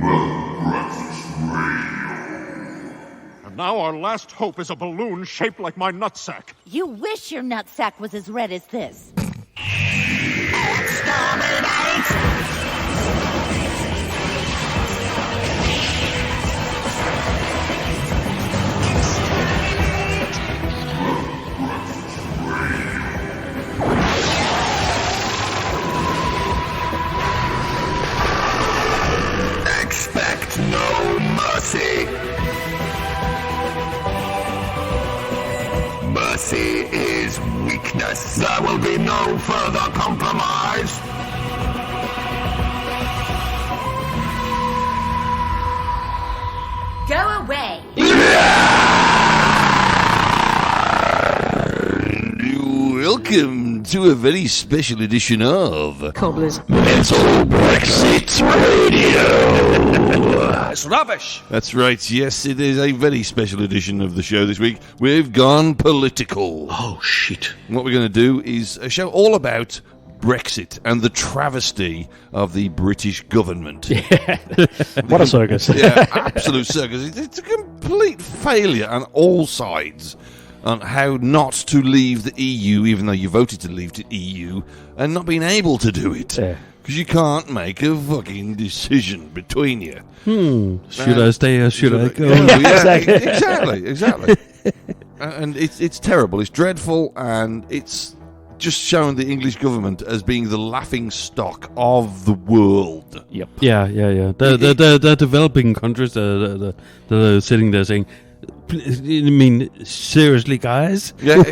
And now our last hope is a balloon shaped like my nutsack. You wish your nutsack was as red as this. Expect no mercy. Mercy is weakness. There will be no further compromise. Go away. Welcome to a very special edition of Cobblers. Metal Brexit Radio. It's rubbish. That's right, yes, it is a very special edition of the show this week. We've gone political. Oh, shit. What we're going to do is a show all about Brexit and the travesty of the British government. What a circus. Yeah, absolute circus. It's a complete failure on all sides on how not to leave the EU, even though you voted to leave the EU, and not being able to do it. Because you can't make a fucking decision between you. Should I stay or should I go? Yeah, exactly. And it's terrible. It's dreadful, and it's just showing the English government as being the laughing stock of the world. Yep. Yeah. The developing countries that are sitting there saying, "You mean seriously, guys?" Yeah,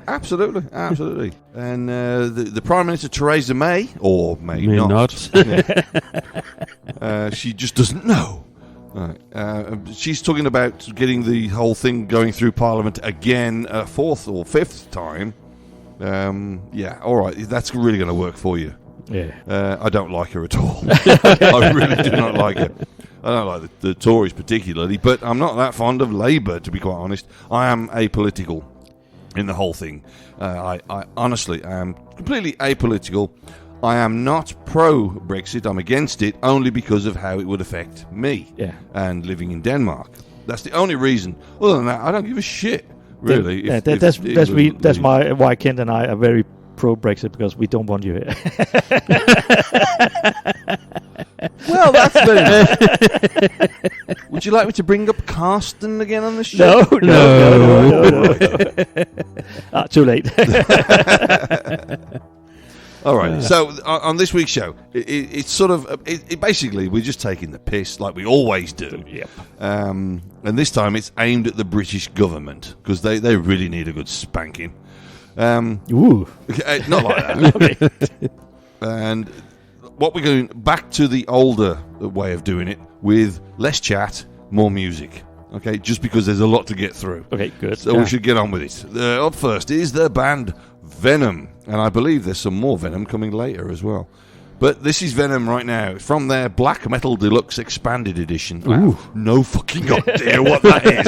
absolutely. And the Prime Minister Theresa May, or may not. She just doesn't know. Right. She's talking about getting the whole thing going through Parliament again, a fourth or fifth time. All right, that's really going to work for you. Yeah. I don't like her at all. I really do not like her. I don't like the Tories particularly, but I'm not that fond of Labour, to be quite honest. I am apolitical in the whole thing. I honestly am completely apolitical. I am not pro-Brexit. I'm against it only because of how it would affect me and living in Denmark. That's the only reason. Other than that, I don't give a shit, really. That's why Kent and I are very pro-Brexit, because we don't want you here. Well, that's very nice. Would you like me to bring up Carsten again on the show? No. Too late. All right. So on this week's show, it's sort of basically we're just taking the piss like we always do. Yep. And this time it's aimed at the British government because they really need a good spanking. Ooh. Not like that. Okay. And what we're going back to the older way of doing it with less chat, more music. Okay, just because there's a lot to get through. Okay, good. So we should get on with it. Up first is the band Venom, and I believe there's some more Venom coming later as well. But this is Venom right now from their Black Metal Deluxe Expanded Edition. I have no fucking idea what that is,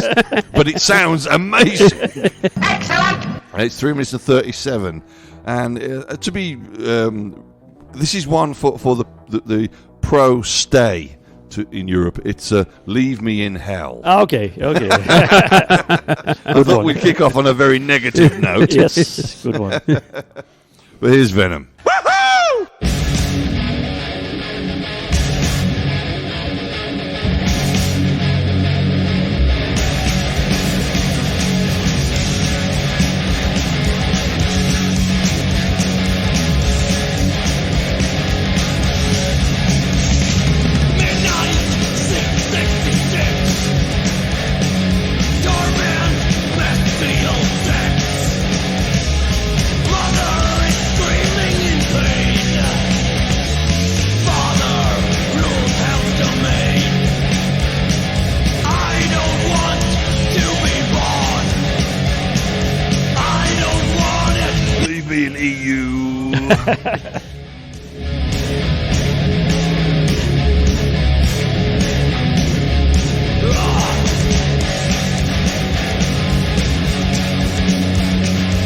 but it sounds amazing. Excellent. It's 3 minutes and 37, and to be, this is one for the pro stay. In Europe, it's Leave Me in Hell. Okay. I thought we'd kick off on a very negative note. Yes, good one. But here's Venom. Woohoo!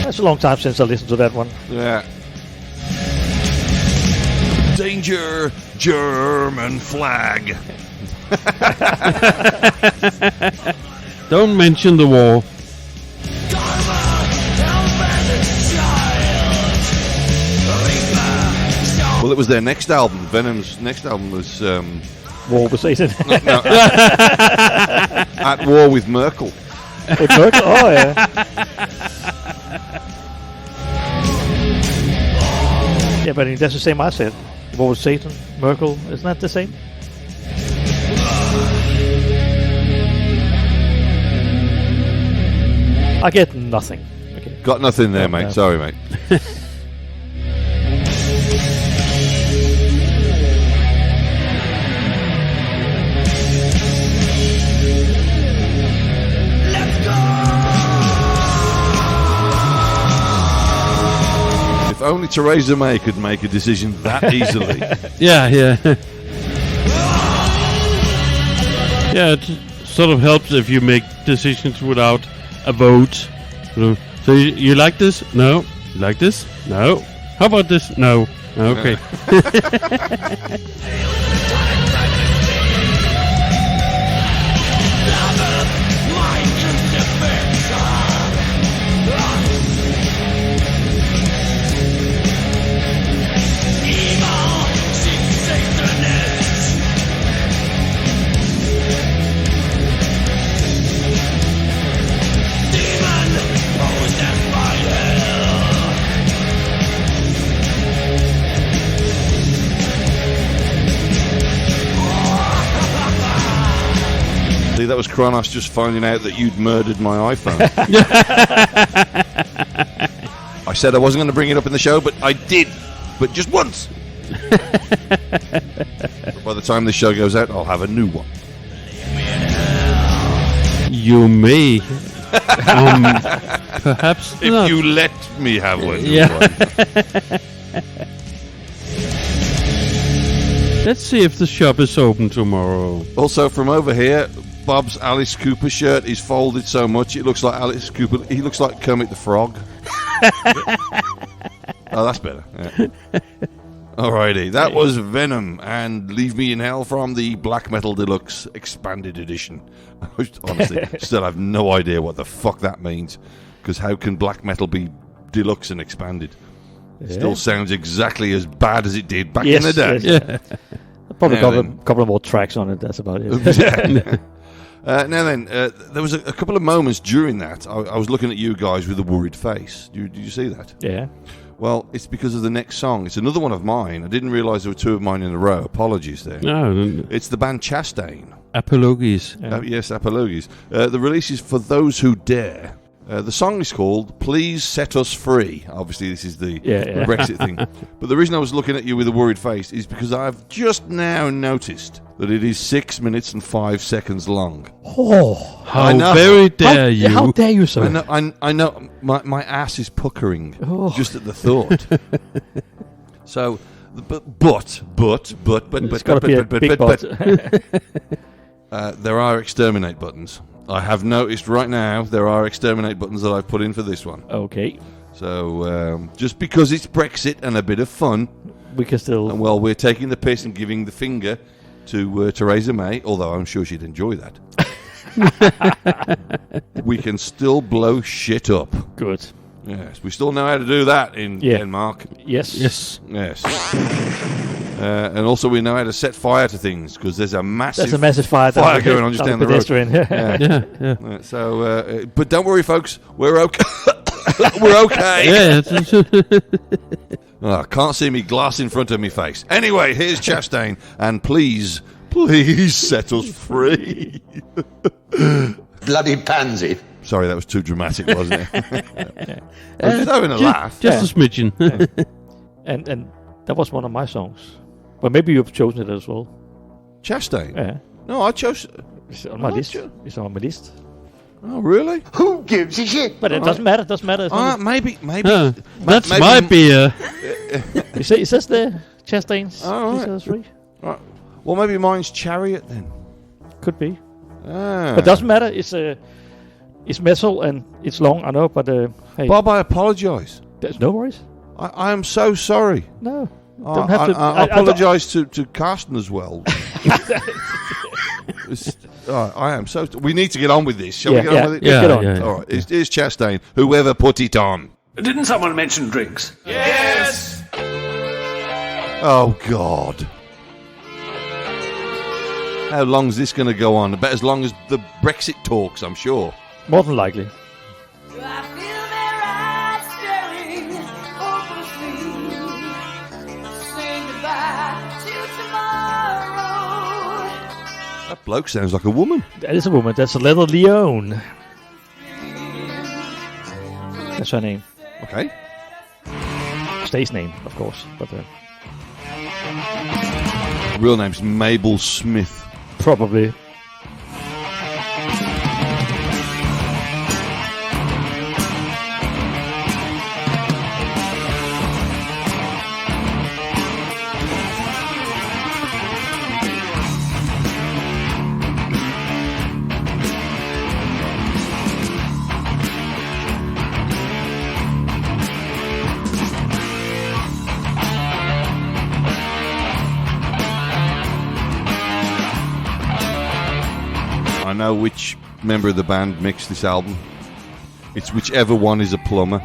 That's a long time since I listened to that one. Yeah. Danger, German flag. Don't mention the war. Well, it was their next album. Venom's next album was War with Satan. At War with Merkel. With Merkel? Oh, yeah. Yeah, but that's the same I said. War with Satan, Merkel. Isn't that the same? I get nothing. Okay. Got nothing there, mate. No. Sorry, mate. If only Theresa May could make a decision that easily. Yeah. Yeah, it sort of helps if you make decisions without a vote. So you like this? No. You like this? No. How about this? No. Okay. That was Kronos just finding out that you'd murdered my iPhone. I said I wasn't going to bring it up in the show, but I did. But just once. By the time this show goes out, I'll have a new one. You may. Perhaps If not. you let me have one. Yeah. Let's see if the shop is open tomorrow. Also, from over here, Bob's Alice Cooper shirt is folded so much it looks like Alice Cooper. He looks like Kermit the Frog. Oh, that's better. Yeah. Alrighty, that was Venom and Leave Me in Hell from the Black Metal Deluxe Expanded Edition. I honestly still have no idea what the fuck that means, because how can black metal be deluxe and expanded? Yeah. Still sounds exactly as bad as it did back in the day. Yes. Probably Now a couple of more tracks on it. That's about it. Now then, there was a couple of moments during that. I was looking at you guys with a worried face. Did you see that? Yeah. Well, it's because of the next song. It's another one of mine. I didn't realise there were two of mine in a row. Apologies there. No, It's the band Chastain. apologies. Yes, apologies. The release is For Those Who Dare. The song is called Please Set Us Free. Obviously, this is the Brexit thing. But the reason I was looking at you with a worried face is because I've just now noticed that it is 6 minutes and 5 seconds long. Oh, How know. very dare you? How dare you, sir? I know. My ass is puckering just at the thought. So, but It's got to be a big but. there are exterminate buttons. I have noticed right now there are exterminate buttons that I've put in for this one. Okay. So just because it's Brexit and a bit of fun, We can still... and well, we're taking the piss and giving the finger to Theresa May, although I'm sure she'd enjoy that. We can still blow shit up. Good. Yes, we still know how to do that in Denmark. Yes. Yes. Yes. And also we know how to set fire to things, because there's a massive fire going on just down the road. Yeah. Yeah. So, but don't worry, folks, we're okay. We're okay. Yeah. Oh, can't see me glass in front of me face. Anyway, here's Chastain, and please set us free. Bloody pansy. Sorry, that was too dramatic, wasn't it? I was just having a laugh. Just a smidgen. And that was one of my songs. But maybe you've chosen it as well. Chastain? Yeah. No, I chose... It's on my list. It's on my list. Oh, really? Who gives a shit? But it doesn't matter. It doesn't matter. As long as- Maybe. That's maybe- my beer. it says there, Chastain's. Oh, right. Says free. Right. Well, maybe mine's Chariot then. Could be. Ah. But it doesn't matter. It's metal and it's long, I know, but hey. Bob, I apologise. There's no worries. I am so sorry. No. Don't have to. I apologise to Carsten as well. I am so. We need to get on with this. Shall we get on with it? Get on. All right. Here's Chastain. Whoever put it on. Didn't someone mention drinks? Yes! Oh God. How long is this going to go on? About as long as the Brexit talks, I'm sure. More than likely. That bloke sounds like a woman. That is a woman. That's Leather Leone. That's her name. Okay. Stage name, of course. But Real name's Mabel Smith. probably. I know which member of the band mixed this album. It's whichever one is a plumber.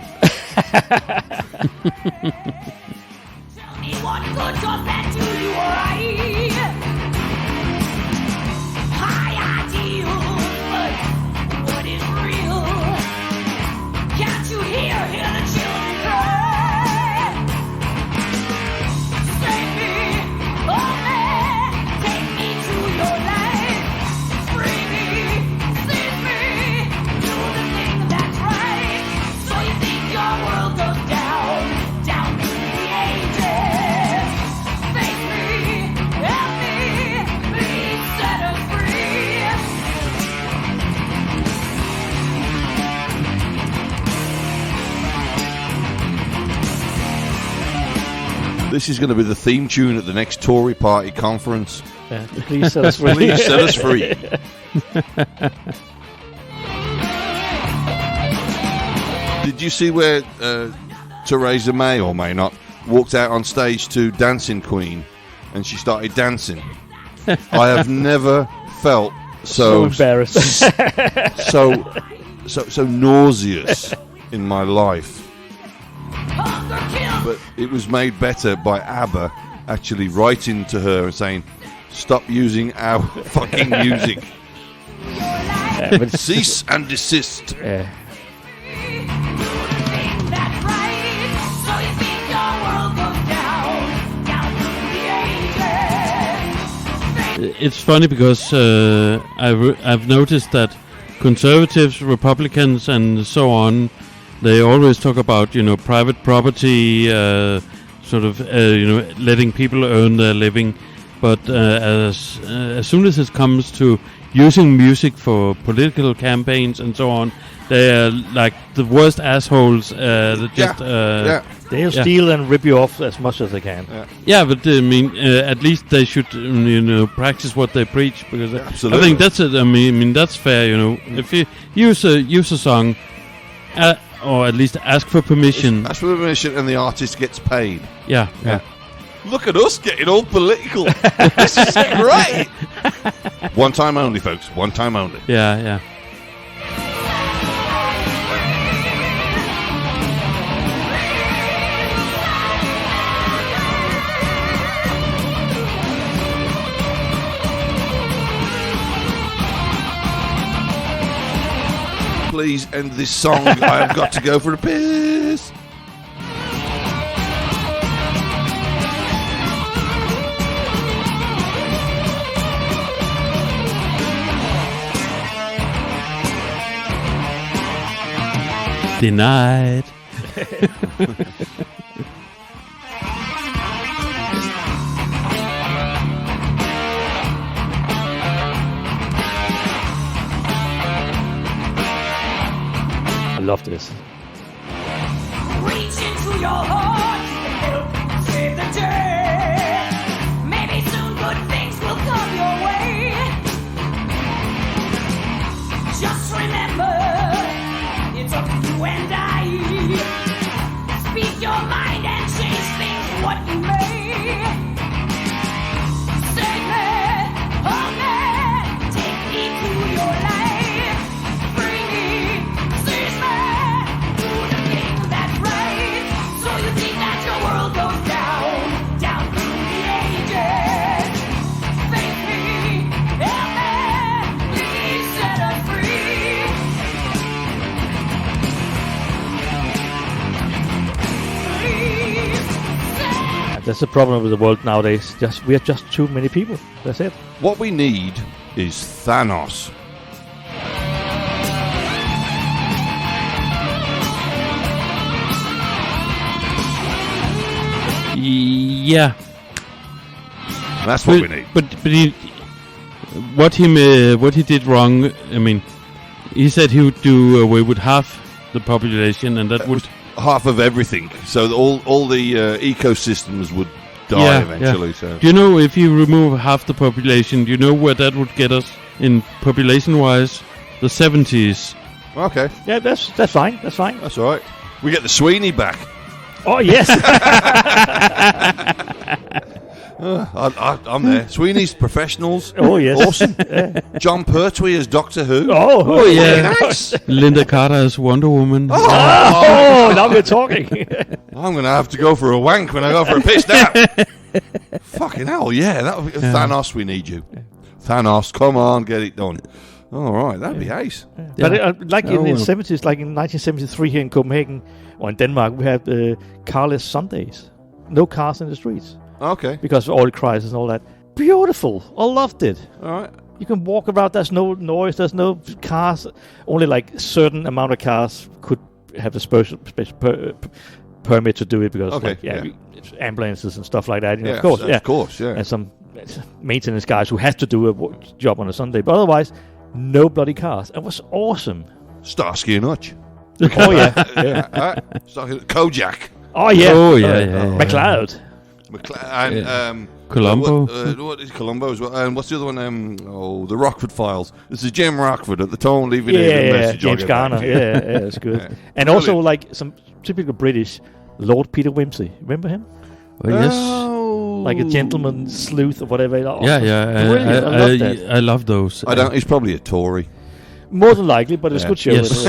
This is going to be the theme tune at the next Tory party conference. Yeah, please set us free. Please set us free. Did you see where Theresa May, or may not, walked out on stage to Dancing Queen and she started dancing? I have never felt so embarrassed. so nauseous in my life. But it was made better by ABBA actually writing to her and saying, stop using our fucking music. Yeah, but Cease and desist. yeah. It's funny because I've noticed that conservatives, Republicans, and so on, they always talk about private property, letting people earn their living. But as soon as it comes to using music for political campaigns and so on, they are like the worst assholes. That just They'll steal and rip you off as much as they can. Yeah, but I mean, at least they should, practice what they preach, because Absolutely. I think that's it. I mean, that's fair. If you use a song, or at least ask for permission. Ask for permission, and the artist gets paid. Yeah. Look at us getting all political. This is great. One time only, folks. One time only. Yeah. Please end this song. I have got to go for a piss. Denied. I love this. Reach into your heart, help save the day. Maybe soon good things will come your way. Just remember, it's up to you and I. Speak your mind and change things what you may. Save me, hold me, That's the problem with the world nowadays. We are just too many people. That's it. What we need is Thanos. Yeah. That's what we need. But what he did wrong. I mean, he said he would do away with half the population, and that would half of everything. So all the ecosystems would die eventually. So do you know if you remove half the population? Do you know where that would get us in population-wise? The 70s. Okay. Yeah, that's fine. That's fine. That's all right. We get the Sweeney back. Oh yes. I'm there. Sweeney's professionals. Oh yes. Awesome. John Pertwee as Doctor Who. Oh yeah. Nice. Linda Carter as Wonder Woman. Oh, now we're talking. I'm going to have to go for a wank when I go for a piss now. Fucking hell, yeah. Thanos, we need you. Thanos, come on, get it done. All right, that'd be ace. But in the 70s, like in 1973 here in Copenhagen or in Denmark, we had carless Sundays. No cars in the streets. Okay. Because of oil crisis and all that. Beautiful. I loved it. All right. You can walk around. There's no noise. There's no cars. Only like a certain amount of cars could have a special permit to do it because it's ambulances and stuff like that. Of course. And some maintenance guys who have to do a job on a Sunday. But otherwise, no bloody cars. It was awesome. Starsky and Hutch. Oh yeah. Kojak. Oh yeah. McLeod. And Columbo. What is Columbo as well? And what's the other one? The Rockford Files. This is Jim Rockford at the time leaving a message. James Garner. Yeah, it's good. Yeah. And also like some typical British, Lord Peter Wimsey. Remember him? Oh, yes. Like a gentleman sleuth or whatever. I love those. I don't. He's probably a Tory. More than likely, but it's a good show. Yes.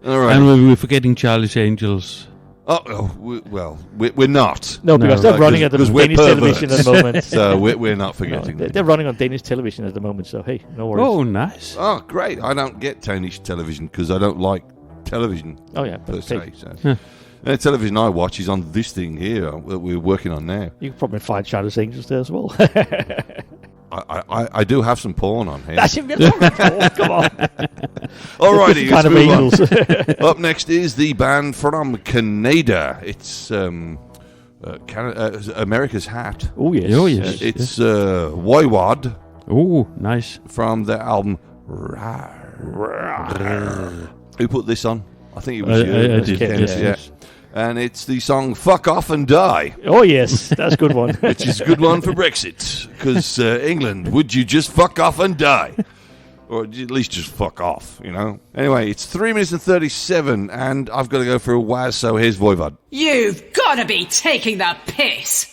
All right. And we're forgetting Charlie's Angels. We're not. No, because they're running at the Danish television at the moment. So we're not forgetting. They're running on Danish television at the moment, so hey, no worries. Oh, nice. Oh, great. I don't get Danish television because I don't like television per se. So. The television I watch is on this thing here that we're working on now. You can probably find Charlie's Angels there as well. I do have some porn on here. That's come on. Alrighty, kind of angels. Up next is the band from Canada. It's America's Hat. Oh yes. It's Waywad. Oh, nice. From the album. Who put this on? I think it was you. I did. Yes. And it's the song "Fuck Off and Die." Oh yes, that's a good one. Which is a good one for Brexit, because England, would you just fuck off and die, or at least just fuck off? Anyway, it's 3 minutes and 37, and I've got to go for a Waz. So here's Voivod. You've got to be taking the piss.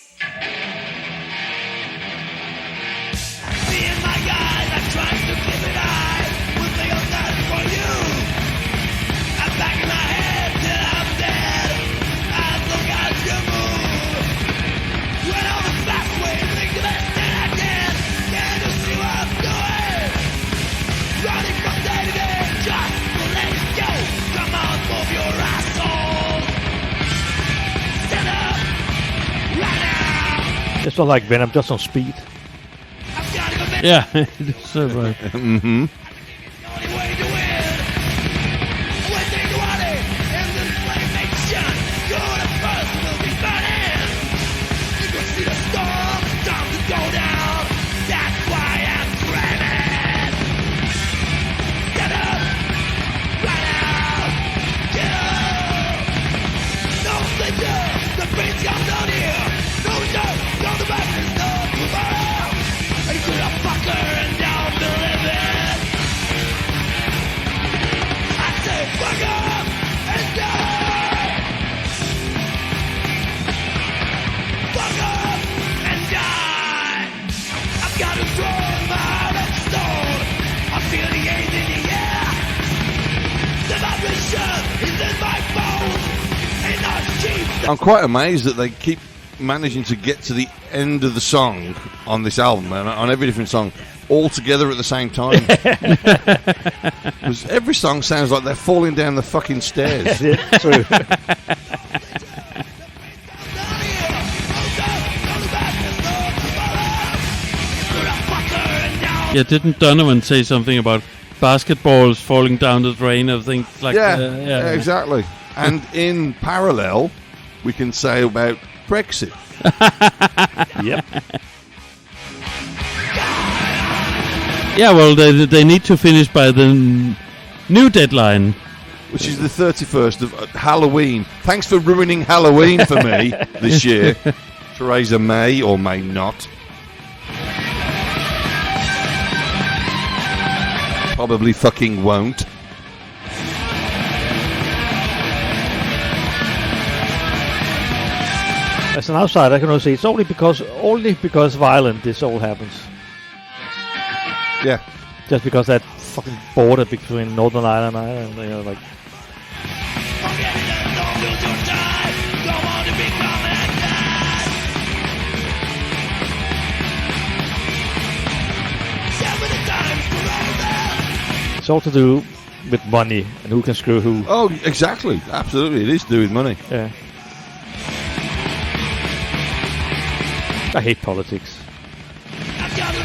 It's not like Venom, just on speed. Yeah, it's so right. Mm-hmm. I'm quite amazed that they keep managing to get to the end of the song on this album and on every different song all together at the same time. Because every song sounds like they're falling down the fucking stairs. True. Yeah, didn't Donovan say something about basketballs falling down the drain or things like that? Yeah, exactly. And in parallel, we can say about Brexit. Yep. Yeah, well, they need to finish by the new deadline. Which is the 31st of Halloween. Thanks for ruining Halloween for me this year. Theresa May or may not. Probably fucking won't. As an outsider, I can only say it's only because of Ireland this all happens. Yeah. Just because that fucking border between Northern Ireland and Ireland, you know, like. It's all to do with money and who can screw who. Oh, exactly. Absolutely. It is to do with money. Yeah. I hate politics.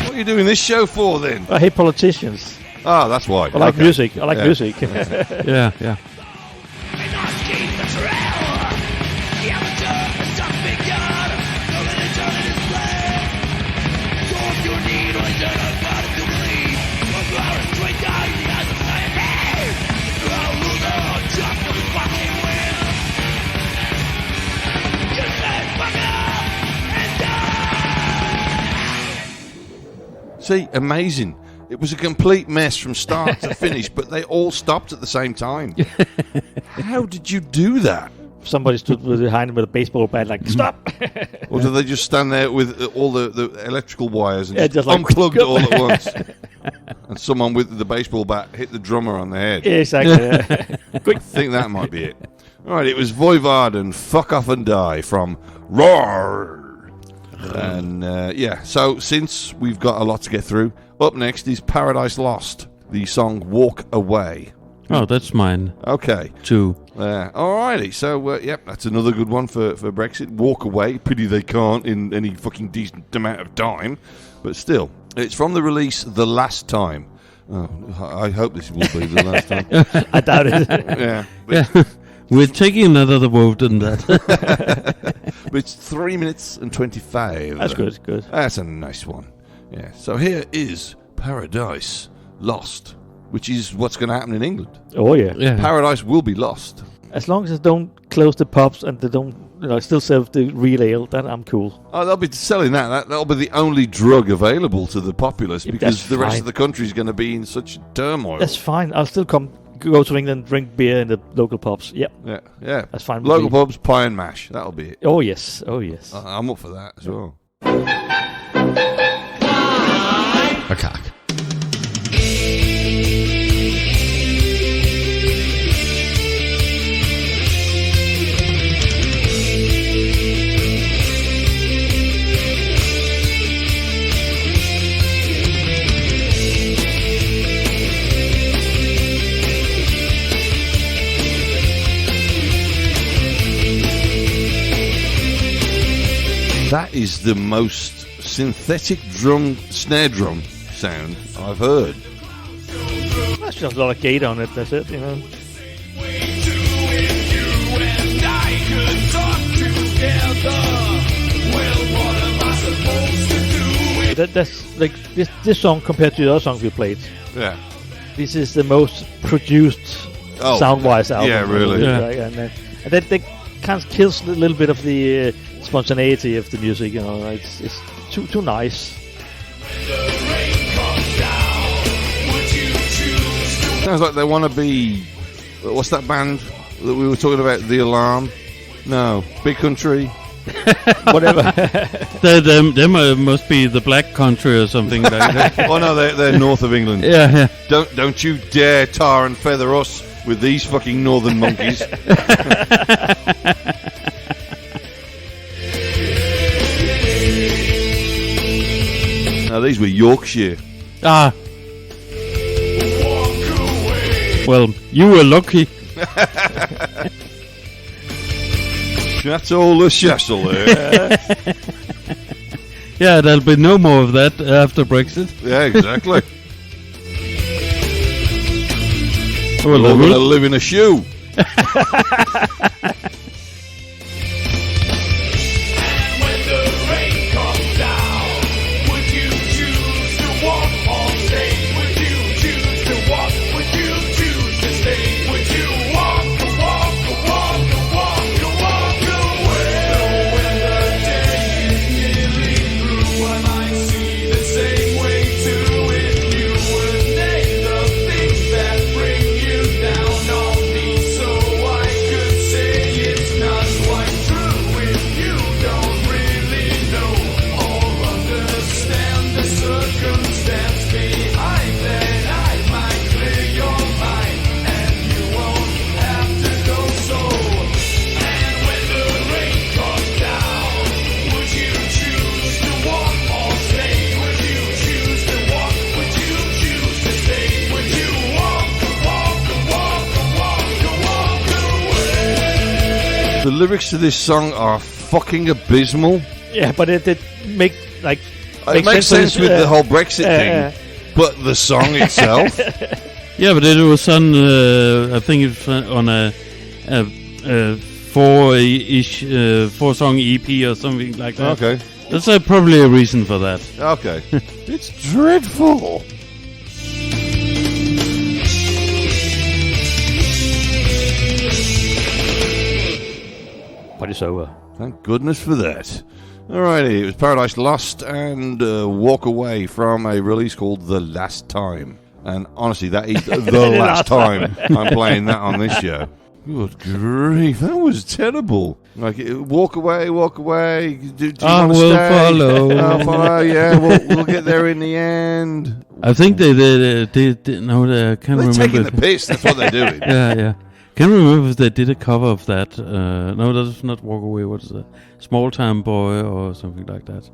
What are you doing this show for then? I hate politicians. Ah, that's why. I like music. I like music. Yeah. See, amazing. It was a complete mess from start to finish, but they all stopped at the same time. How did you do that? Somebody stood behind him with a baseball bat, like, stop! Or did they just stand there with all the electrical wires and just like, unplugged all at once? And someone with the baseball bat hit the drummer on the head. Yeah, exactly. I think that might be it. All right, it was Voivod and Fuck Off and Die from Roar. And so since we've got a lot to get through, up next is Paradise Lost, the song Walk Away. Oh, that's mine. Okay. Too. Alrighty, so that's another good one for Brexit. Walk Away. Pity they can't in any fucking decent amount of time, but still, it's from the release The Last Time. Oh, I hope this will be the last time. I doubt it. Yeah. We're taking another vote on that. But it's 3 minutes and 25. That's good. That's a nice one. Yeah. So here is Paradise Lost, which is what's going to happen in England. Oh yeah. Paradise will be lost. As long as they don't close the pubs and they don't, still serve the real ale, then I'm cool. Oh, they'll be selling that. That'll be the only drug available to the populace because the rest of the country is going to be in such turmoil. That's fine. I'll still go to England and drink beer in the local pubs. Yep. Yeah. That's fine. Local pubs, pie and mash. That'll be it. Oh yes. I'm up for that as well. A cock. That is the most synthetic snare drum sound I've heard. That's just a lot of gate on it. That's it. That's like this song compared to the other songs we played. Yeah. This is the most produced sound-wise album. Yeah, really. Yeah. And that kind of kills a little bit of the spontaneity of the music. It's too nice. Sounds like they want to be. What's that band that we were talking about? The Alarm? No, Big Country. Whatever. They must be the Black Country or something like that. Oh no, they're north of England. Yeah. Don't you dare tar and feather us with these fucking northern monkeys. Now these were Yorkshire. Ah. Well, you were lucky. That's all the shassle there. Yeah, there'll be no more of that after Brexit. Yeah, exactly. Well, We're going to live in a shoe. The lyrics to this song are fucking abysmal. Yeah, but it make like It makes sense with the whole Brexit thing, but the song itself. Yeah, but it was on. I think it's on a 4-song EP or something like that. Okay, that's probably a reason for that. Okay, it's dreadful. But it's over. Thank goodness for that. Alrighty, it was Paradise Lost and Walk Away from a release called The Last Time. And honestly, that is the last time I'm playing that on this show. Good grief, that was terrible. Like, walk away. Do you I want to will stay? follow. I'll follow. Yeah, we'll get there in the end. I think they no, I can't They're remember. taking the piss. That's what they're doing. Yeah. Can't remember if they did a cover of that. No, that's not Walk Away. What is that? Small Town Boy or something like that.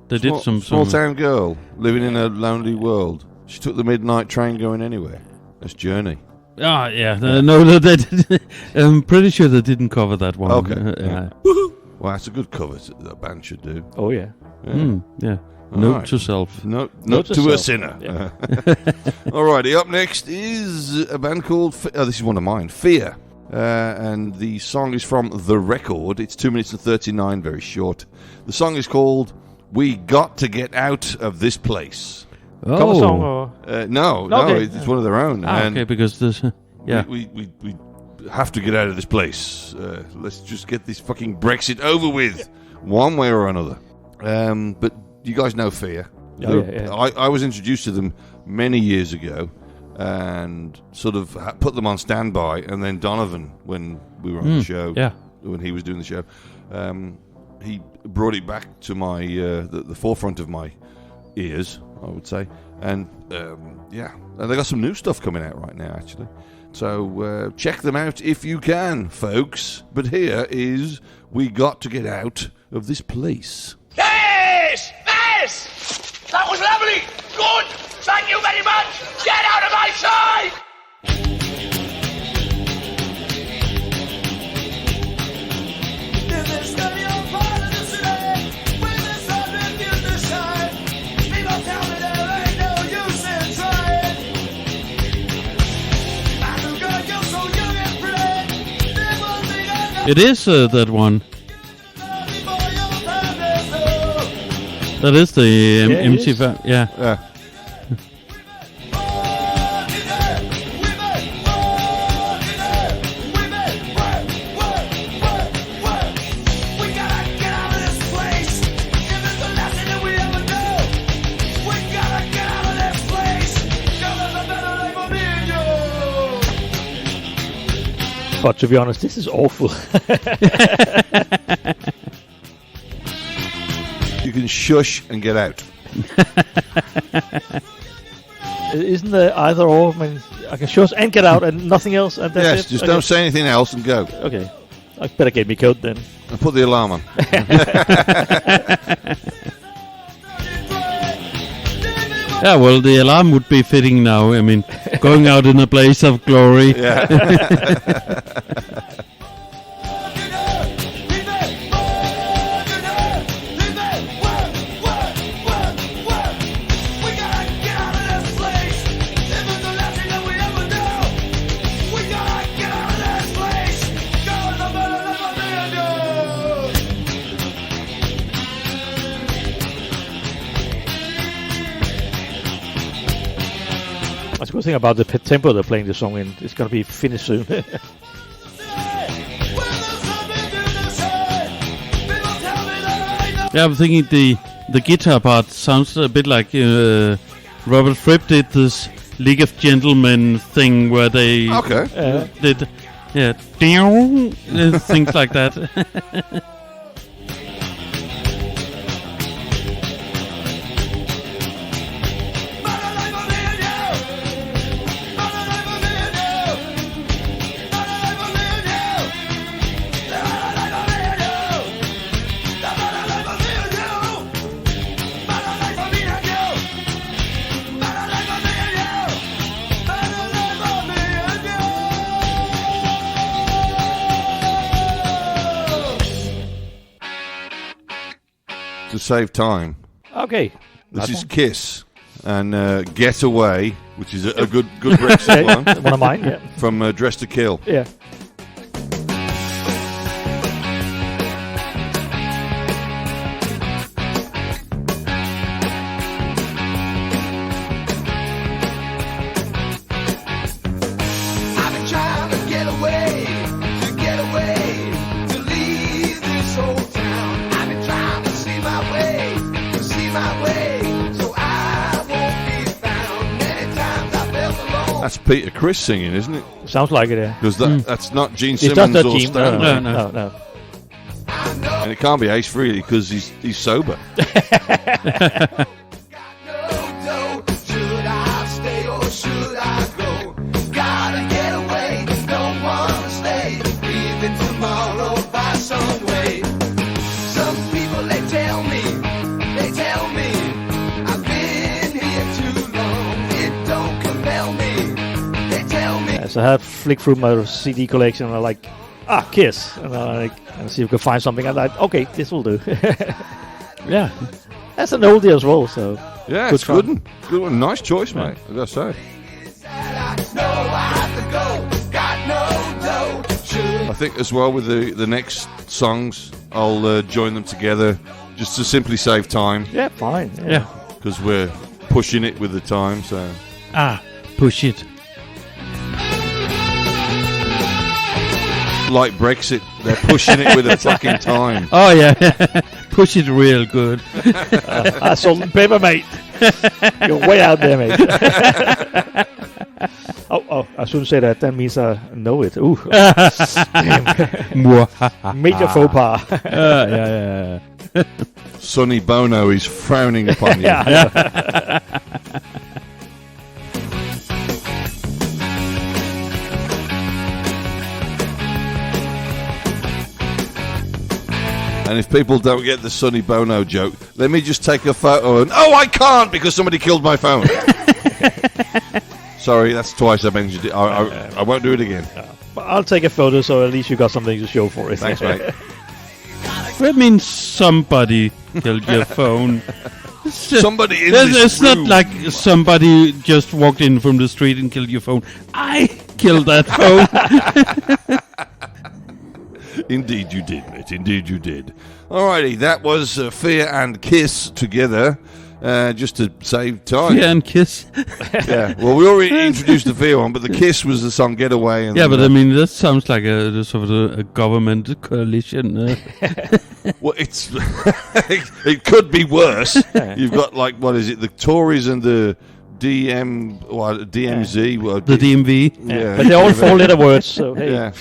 They did some small town girl living in a lonely world. She took the midnight train going anywhere. That's Journey. Ah, yeah. No, they did. I'm pretty sure they didn't cover that one. Okay. Yeah. Well, that's a good cover that a band should do. Oh yeah. Yeah. All Note right. to self. Note to to a self. sinner. Yeah. Alrighty, up next is a band called... this is one of mine, Fear. And the song is from The Record. It's 2 minutes and 39, very short. The song is called We Got to Get Out of This Place. Cover song or No, Okay. it's one of their own. Ah, and okay, because this. Yeah. we have to get out of this place. Let's just get this fucking Brexit over with, one way or another. But you guys know Fear. yeah. I was introduced to them many years ago and sort of put them on standby. And then Donovan, when we were on the show, when he was doing the show, he brought it back to my the forefront of my ears, I would say. And and they got some new stuff coming out right now, actually. So check them out if you can, folks. But here is We Got to Get Out of This Place. Yes! That was lovely! Good! Thank you very much! Get out of my sight! It is that one. That is the MC5. Yeah. But to be honest, this is awful. You can shush and get out. Isn't there either or? I mean, I can shush and get out and nothing else. And that's Yes, it? just Okay. don't say anything else and go. Okay, I better get me code then. And put the alarm on. Yeah, well, the alarm would be fitting now. I mean, going out in a blaze of glory. Yeah. That's a good thing about the tempo they're playing this song in. It's going to be finished soon. Yeah, I'm thinking the guitar part sounds a bit like Robert Fripp did this League of Gentlemen thing where they did things like that. To save time. Okay. This is Kiss and Get Away, which is a good Brexit one. One of mine, yeah. From Dress to Kill. Yeah. That's Peter Criss singing, isn't it? Sounds like it, yeah. Because that's not Gene It's Simmons not or Gene. Stan. No. And it can't be Ace Frehley because he's sober. So I have flicked through my CD collection and I'm like, Kiss. And I see if I can find something. I'm like, okay, this will do. Yeah. That's an oldie as well, so. Yeah, it's good one. Good one. Nice choice, mate, I gotta say. I think as well with the next songs, I'll join them together just to simply save time. Yeah, fine. Yeah. Because we're pushing it with the time, so. Push it. Like Brexit, they're pushing it with a fucking time. Oh yeah, push it real good. Salt and pepper, mate. You're way out there, mate. Oh, I shouldn't say that. That means I know it. Ooh. Major faux pas. Yeah. Sonny Bono is frowning upon you. Yeah. And if people don't get the Sonny Bono joke, let me just take a photo and... Oh, I can't because somebody killed my phone. Sorry, that's twice I mentioned it. I won't do it again. I'll take a photo so at least you got something to show for it. Thanks, mate. That means somebody killed your phone. Somebody in this It's room. not like somebody just walked in from the street and killed your phone. I killed that phone. Indeed you did, mate. Indeed you did. Alrighty, that was Fear and Kiss together, just to save time. Fear and Kiss. Yeah, well, we already introduced the Fear one, but the Kiss was the song Get Away. And yeah, but I mean, that sounds like a sort of a government coalition. Well, it's it could be worse. You've got, like, what is it, the Tories and the DMZ. Well, the DMV. Yeah. But they're all four-letter words, so hey. Yeah.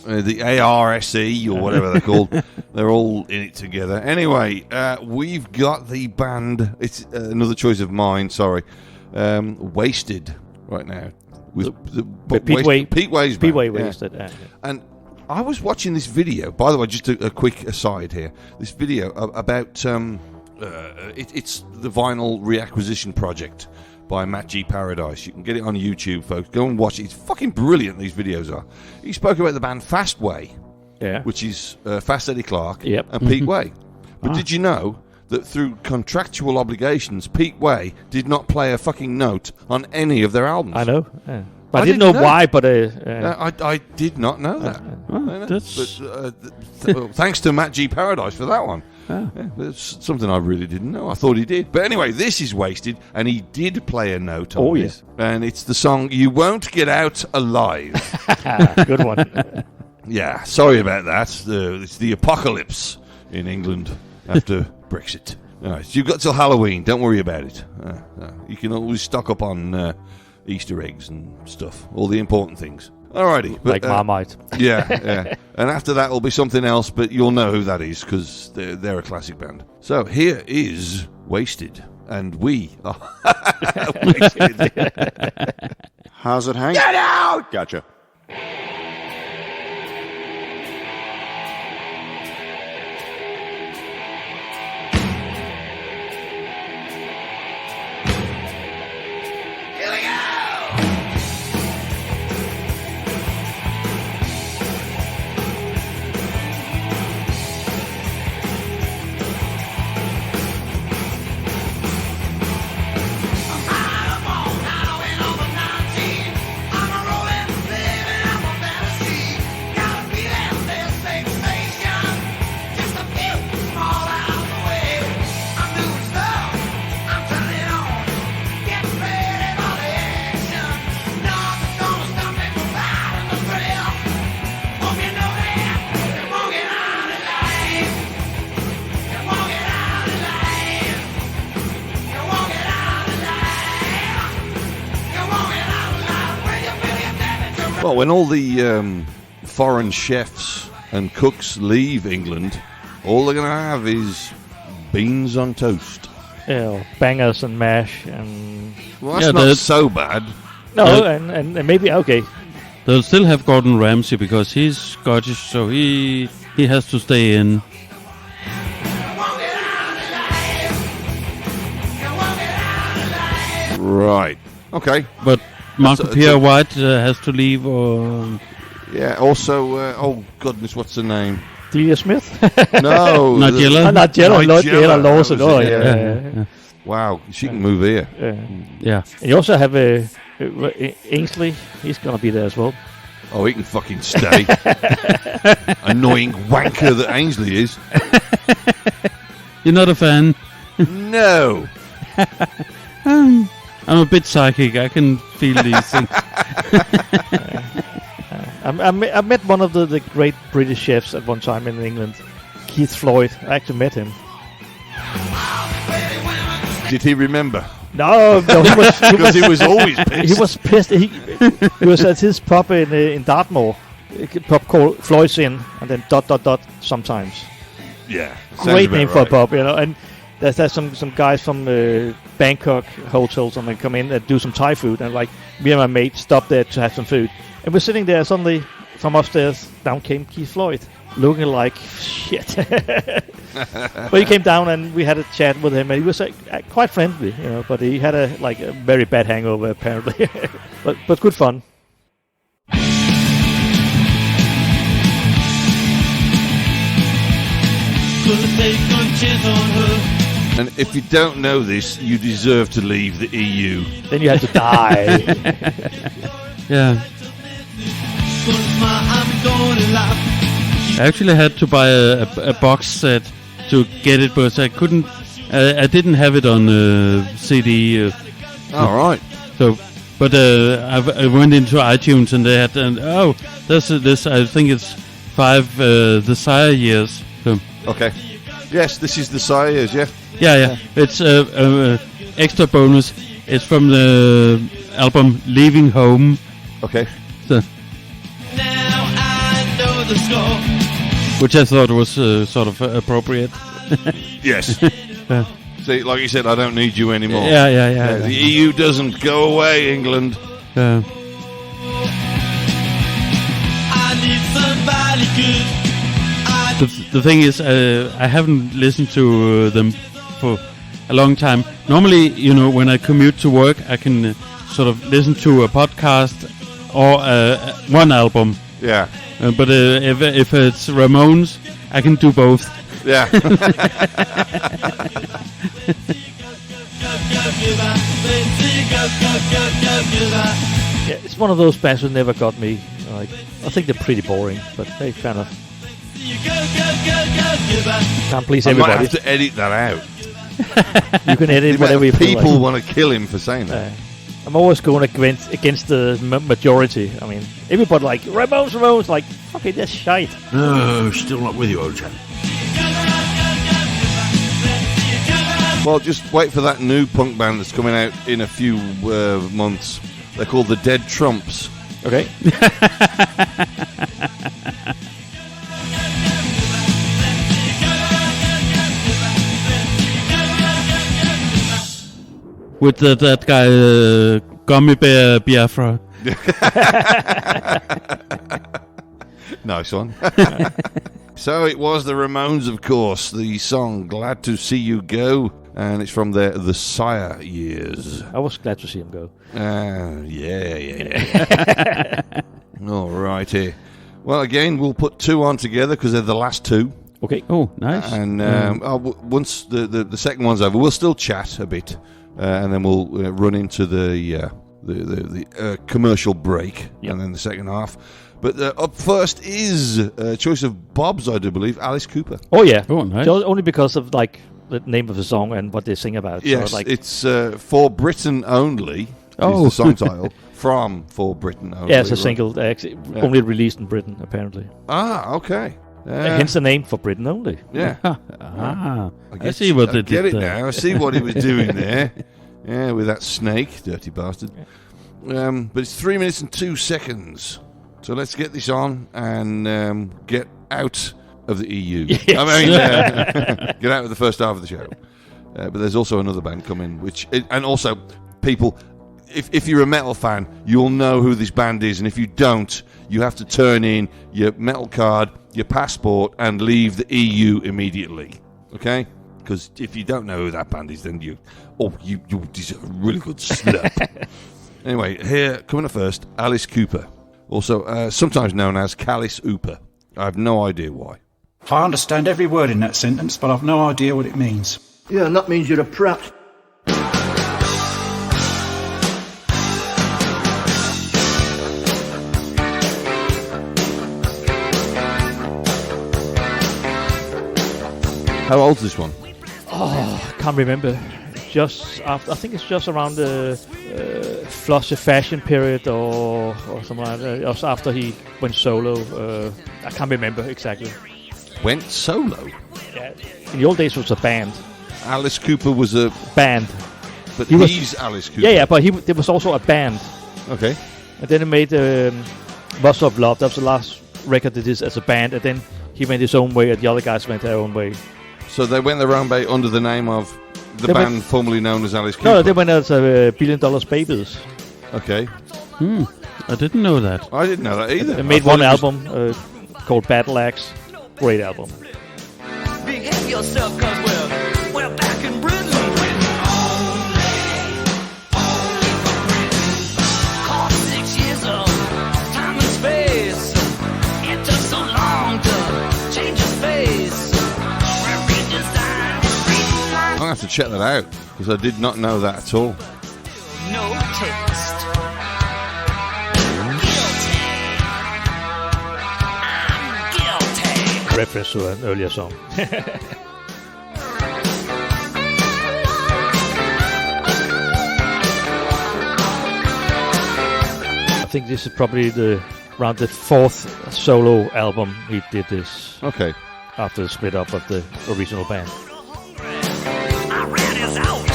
The ARSE or whatever they're called, they're all in it together. Anyway, we've got the band. It's another choice of mine. Sorry, Wasted right now with Pete Way's band. Wasted. Yeah. And I was watching this video. By the way, just a quick aside here. This video about it's the vinyl reacquisition project by Matt G. Paradise. You can get it on YouTube, folks. Go and watch it. It's fucking brilliant, these videos are. He spoke about the band Fastway, which is Fast Eddie Clark and Pete Way. But did you know that through contractual obligations, Pete Way did not play a fucking note on any of their albums? I know. Yeah. But I didn't know why, but... I did not know that. Thanks to Matt G. Paradise for that one. Yeah, that's something I really didn't know. I thought he did. But anyway, this is Wasted, and he did play a note on this. And it's the song You Won't Get Out Alive. Good one. Yeah, sorry about that. It's the apocalypse in England after Brexit. All right, so you've got till Halloween. Don't worry about it. You can always stock up on Easter eggs and stuff. All the important things. Alrighty. Like Marmite. Yeah. And after that will be something else, but you'll know who that is because they're a classic band. So here is Wasted, and we are Wasted. How's it, Hank? Get out! Gotcha. Here we go! Well, when all the foreign chefs and cooks leave England, all they're going to have is beans on toast. Yeah, bangers and mash and... Well, that's not so bad. No, and maybe, okay. They'll still have Gordon Ramsay because he's Scottish, so he has to stay in. Right. Okay. But Marco Pierre White has to leave, or... Yeah, also, oh goodness, what's the name? Clea Smith? No. Nigella. Nigella Lawson. Oh, yeah. Wow, she can move here. Yeah. And you also have Ainsley. He's going to be there as well. Oh, he can fucking stay. Annoying wanker that Ainsley is. You're not a fan? No. I'm a bit psychic. I can feel these things. I met one of the great British chefs at one time in England, Keith Floyd. I actually met him. Did he remember? No, he was because he was always pissed. He was pissed. He was at his pub in Dartmoor, a pub called Floyd's Inn, and then ... sometimes. Yeah, great name for a pub, you know. And there's some guys from Bangkok hotels, and they come in and do some Thai food, and like me and my mate stopped there to have some food, and we're sitting there. Suddenly, from upstairs, down came Keith Floyd, looking like shit. But he came down and we had a chat with him, and he was quite friendly, you know. But he had a very bad hangover apparently. but good fun. And if you don't know this, you deserve to leave the EU. Then you have to die. Yeah. I actually had to buy a box set to get it, but I couldn't. I didn't have it on CD. All right. So, but I went into iTunes and they had. There's this. I think it's 5 the Sire years. So. Okay. Yes, this is the Sire years. Yeah. Yeah. It's extra bonus. It's from the album Leaving Home. Okay. So. The score. Which I thought was sort of appropriate. Yes. See, like you said, I don't need you anymore. Yeah. The EU doesn't go away, England. I need somebody good. The thing is, I haven't listened to them for a long time. Normally, you know, when I commute to work, I can sort of listen to a podcast or one album. Yeah. But if it's Ramones, I can do both. Yeah. Yeah, it's one of those bands who never got me. Like, I think they're pretty boring, but they kind of. Can't please I might everybody. have to edit that out. You can edit The whatever you amount of feel people like. want to kill him for saying that. I'm always going against the majority. I mean, everybody like Ramones, like fucking that's shite. No, still not with you, old chap. Well, just wait for that new punk band that's coming out in a few months. They're called the Dead Trumps. Okay. With that guy, Gummy Bear Biafra. Nice one. So it was the Ramones, of course. The song "Glad to See You Go," and it's from the Sire years. I was glad to see him go. Yeah. All righty. Well, again, we'll put two on together because they're the last two. Okay. Oh, nice. And once the second one's over, we'll still chat a bit, and then we'll run into the commercial break, and then the second half. But up first is a choice of Bob's, I do believe, Alice Cooper. Oh yeah. Oh, nice. Only because of like the name of the song and what they sing about. Yes, so, like, it's For Britain Only. Oh. Is the song title from For Britain Only. yeah, it's a right? single, only released in Britain apparently. Ah, okay. Hence the name For Britain Only. Yeah. I see what they get did it there. now. I see what he was doing there. Yeah, with that snake, dirty bastard. But it's 3 minutes and 2 seconds. So let's get this on and get out of the EU. Yes. I mean, get out of the first half of the show. But there's also another band coming, and also people. If you're a metal fan, you'll know who this band is, and if you don't, you have to turn in your metal card, your passport, and leave the EU immediately. Okay? Because if you don't know who that band is, then you deserve a really good slap. Anyway, here coming up first, Alice Cooper, also sometimes known as Callus Ooper. I have no idea why. I understand every word in that sentence, but I've no idea what it means. Yeah, and that means you're a prat. How old's this one? Oh, I can't remember. Just after, I think it's just around the Flusher fashion period or something like that. Just after he went solo. I can't remember exactly. Went solo? Yeah. In the old days, it was a band. Alice Cooper was a band. But he's Alice Cooper. Yeah, but there was also a band. Okay. And then he made Rustle of Love. That was the last record they did as a band. And then he went his own way, and the other guys went their own way. So they went their own way under the name of the band formerly known as Alice Cooper? No, they went as $1 Billion Babies. Okay. I didn't know that. I didn't know that either. They made one album called Battle Axe. Great album. Behave yourself, cause we're back in Britain. Caught 6 years of time and space. It took so long to change his face. I'm going to have to check that out, because I did not know that at all. No taste. Guilty. Reference to an earlier song. I think this is probably around the fourth solo album he did this. Okay. After the split up of the original band. Iran is out.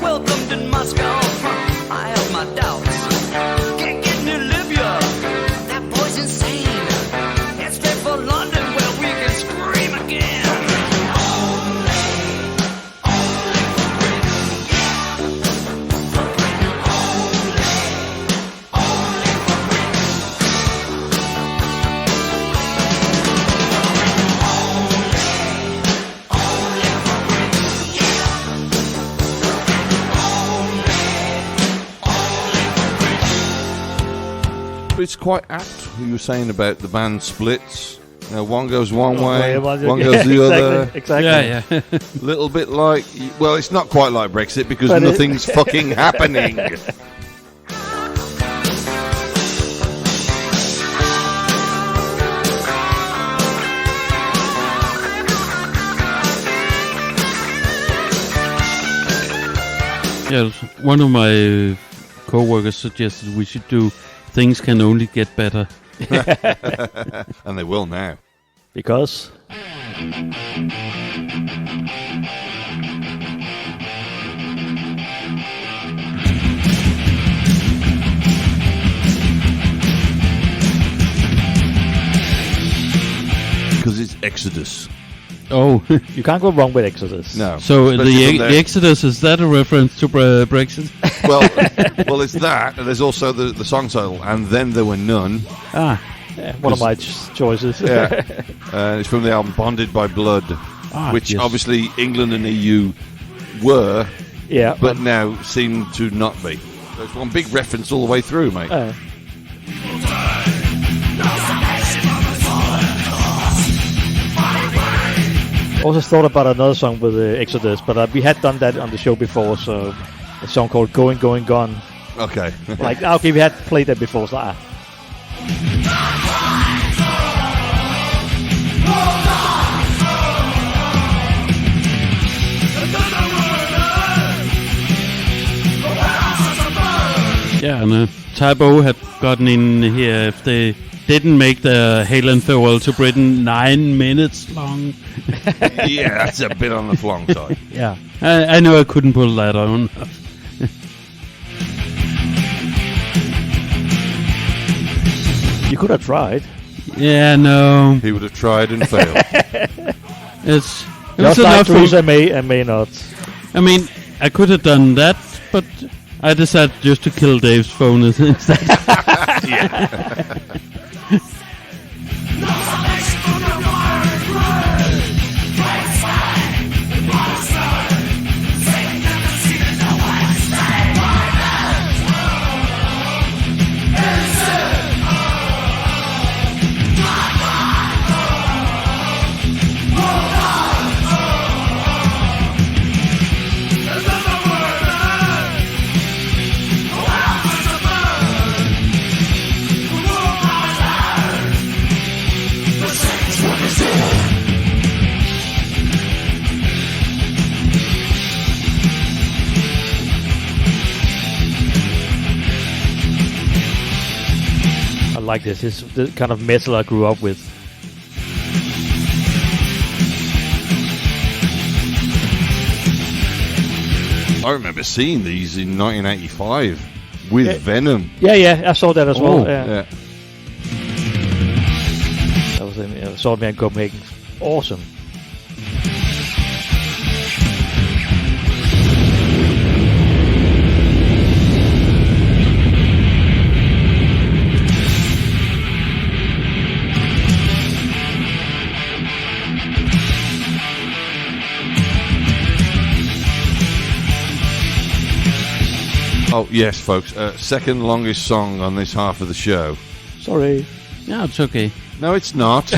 Welcome to Moscow. I have my doubts. Can't get near Libya. That boy's insane. Head straight for London where we can scream again. But it's quite apt what you were saying about the band splits. You know, one goes one way, one goes the other. Exactly. Yeah. A little bit like, well, it's not quite like Brexit because nothing's fucking happening. Yeah, one of my co-workers suggested we should do Things Can Only Get Better. And they will now. Because... Because it's Exodus. Oh. You can't go wrong with Exodus. No. So the Exodus, is that a reference to Brexit? Well, it's that, and there's also the song title, And Then There Were None. Yeah, one of my choices. Yeah. It's from the album Bonded by Blood, which obviously England and EU were, but now seem to not be. So it's one big reference all the way through, mate. Also thought about another song with Exodus, but we had done that on the show before, so a song called Going, Going, Gone. Okay. Okay, we had played that before, so Yeah, and Tybo had gotten in here if they didn't make the Halen Farewell to Britain 9 minutes long. Yeah, that's a bit on the long side. Yeah, I know I couldn't pull that on. You could have tried. Yeah, no. He would have tried and failed. It Just was like enough Theresa May and may not. I mean, I could have done that, but I decided just to kill Dave's phone instead. Yeah. Like this is the kind of metal I grew up with. I remember seeing these in 1985 with Venom. Yeah, I saw that as well. Yeah. That was in saw me in Copenhagen. Awesome. Oh, yes, folks. Second longest song on this half of the show. Sorry. No, it's okay. No, it's not.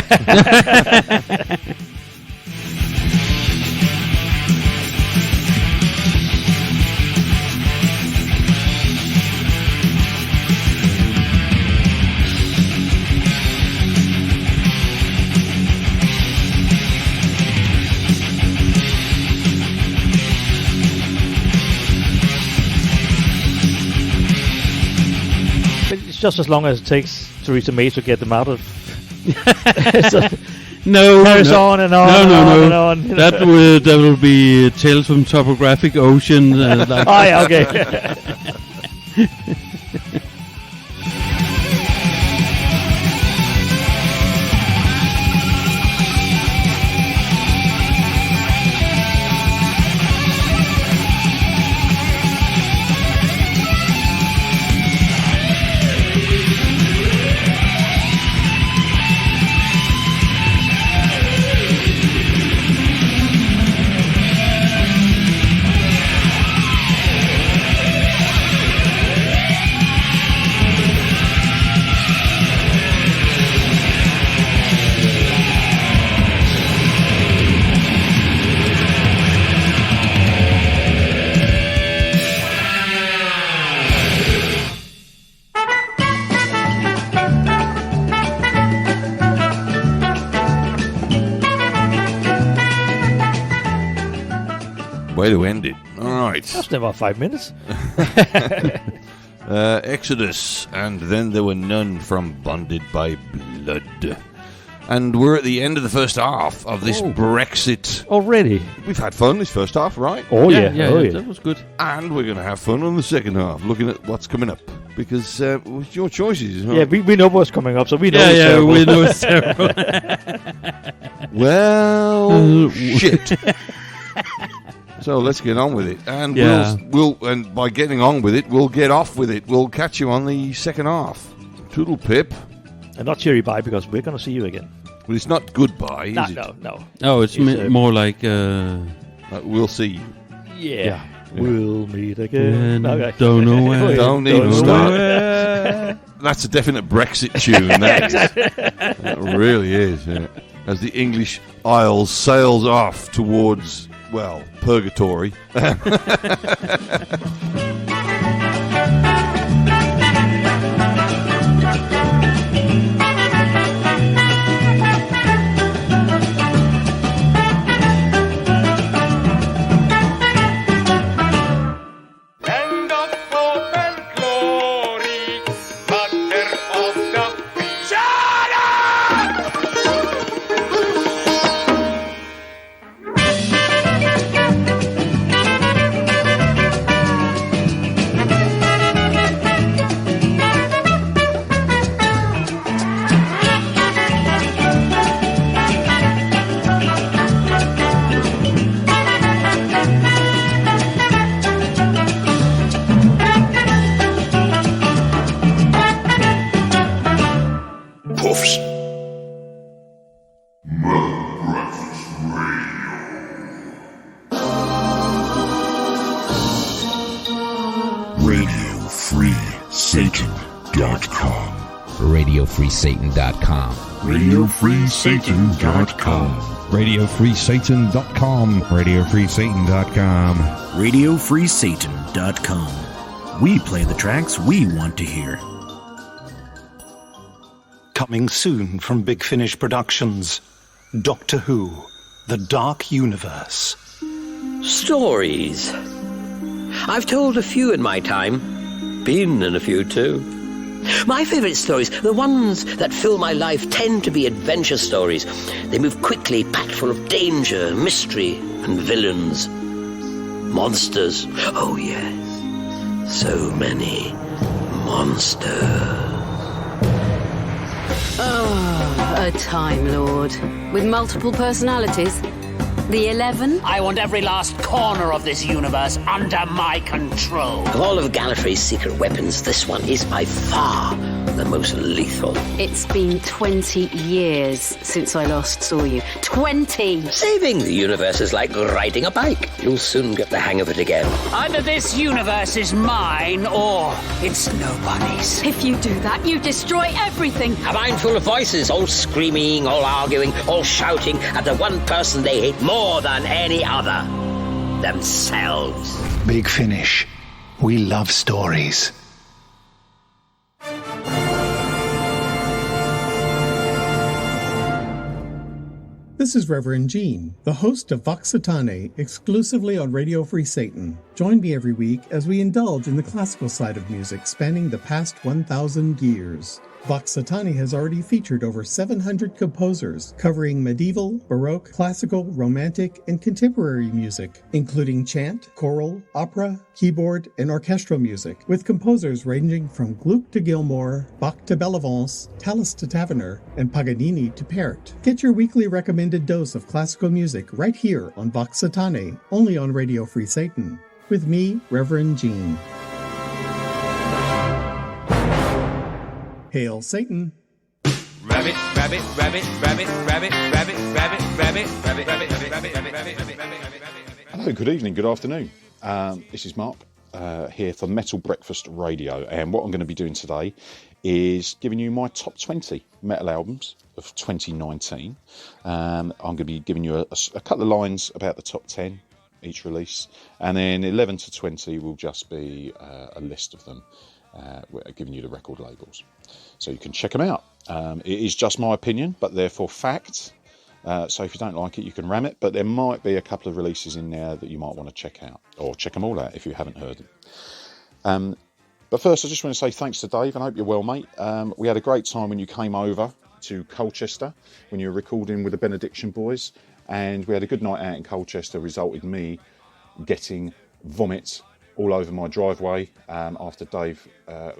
It's just as long as it takes Theresa May to get them out of. No, carries on and on. And on. That will be Tales from Topographic Ocean. Like oh yeah, okay. Way to end it. All Right. That's never 5 minutes. Exodus, and then there were none from Bonded by Blood. And we're at the end of the first half of this Brexit. Already? We've had fun this first half, right? Oh, yeah. That was good. And we're going to have fun on the second half, looking at what's coming up. Because it's your choices. Huh? Yeah, we know what's coming up, so we know it's Yeah, terrible. we know it's terrible. Well, shit. So let's get on with it. And we'll and by getting on with it, we'll get off with it. We'll catch you on the second half. Toodle pip. And not cherry bye, because we're going to see you again. Well, it's not goodbye, is it? No. Oh, it's more like... we'll see you. Yeah. We'll meet again. Okay. Don't know where. Don't even start. That's a definite Brexit tune. That really is. Yeah. As the English Isles sails off towards, well, purgatory. RadioFreeSatan.com. RadioFreeSatan.com. RadioFreeSatan.com. RadioFreeSatan.com. RadioFreeSatan.com. We play the tracks we want to hear. Coming soon from Big Finish Productions, Doctor Who, The Dark Universe. Stories. I've told a few in my time. Been in a few too. My favourite stories, the ones that fill my life, tend to be adventure stories. They move quickly, packed full of danger, mystery, and villains. Monsters. Oh, yes. So many monsters. Oh, a Time Lord. With multiple personalities. The 11? I want every last corner of this universe under my control. Of all of Gallifrey's secret weapons, this one is by far the most lethal. It's been 20 years since I last saw you. 20! Saving the universe is like riding a bike. You'll soon get the hang of it again. Either this universe is mine or it's nobody's. If you do that, you destroy everything. A mind full of voices, all screaming, all arguing, all shouting at the one person they hate more than any other. Themselves. Big Finish. We love stories. This is Reverend Gene, the host of Vox Satanae, exclusively on Radio Free Satan. Join me every week as we indulge in the classical side of music spanning the past 1,000 years. Vox Satanae has already featured over 700 composers covering medieval, baroque, classical, romantic, and contemporary music, including chant, choral, opera, keyboard, and orchestral music, with composers ranging from Gluck to Gilmore, Bach to Bellavance, Tallis to Taverner, and Paganini to Pärt. Get your weekly recommended dose of classical music right here on Vox Satanae, only on Radio Free Satan. With me, Reverend Gene. Hail Satan. Rabbit, rabbit, rabbit, rabbit, rabbit, rabbit, rabbit, rabbit, rabbit, rabbit, rabbit, rabbit, rabbit, rabbit. Hello, good evening, good afternoon. This is Mark here for Metal Breakfast Radio, and what I'm going to be doing today is giving you my top 20 metal albums of 2019. I'm going to be giving you a couple of lines about the top 10 each release, and then 11 to 20 will just be a list of them, giving you the record labels. So you can check them out. It is just my opinion, but therefore fact. So if you don't like it, you can ram it, but there might be a couple of releases in there that you might want to check out, or check them all out if you haven't heard them. But first, I just want to say thanks to Dave, and I hope you're well, mate. We had a great time when you came over to Colchester, when you were recording with the Benediction boys, and we had a good night out in Colchester, resulted in me getting vomit all over my driveway after Dave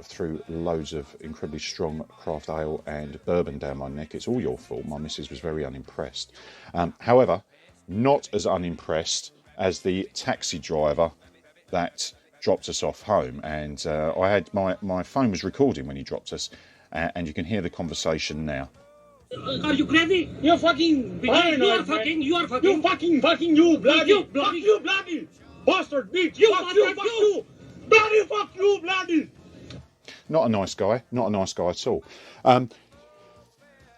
threw loads of incredibly strong craft ale and bourbon down my neck. It's all your fault. My missus was very unimpressed. However, not as unimpressed as the taxi driver that dropped us off home. And I had my phone was recording when he dropped us, and you can hear the conversation now. Are you crazy? You're fucking behind. You are fucking. You fucking. You bloody bastard bitch. You fuck you. Bloody fuck you, bloody. Not a nice guy. Not a nice guy at all.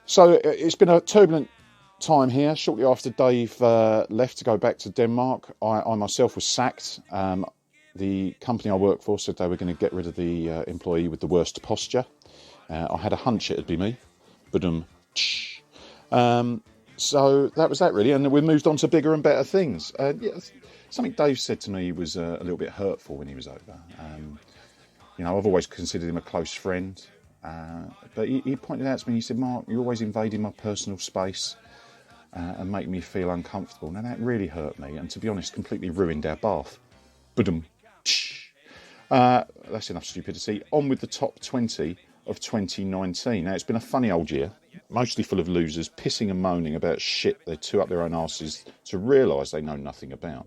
So it's been a turbulent time here. Shortly after Dave left to go back to Denmark, I myself was sacked. The company I work for said they were going to get rid of the employee with the worst posture. I had a hunch it'd be me. So that was that really, and we moved on to bigger and better things. Something Dave said to me was a little bit hurtful when he was over. I've always considered him a close friend, but he pointed out to me, he said, Mark, you're always invading my personal space and making me feel uncomfortable. Now that really hurt me, and to be honest, completely ruined our bath. That's enough stupidity. On with the top 20 of 2019. Now, it's been a funny old year, mostly full of losers pissing and moaning about shit they too up their own arses to realise they know nothing about.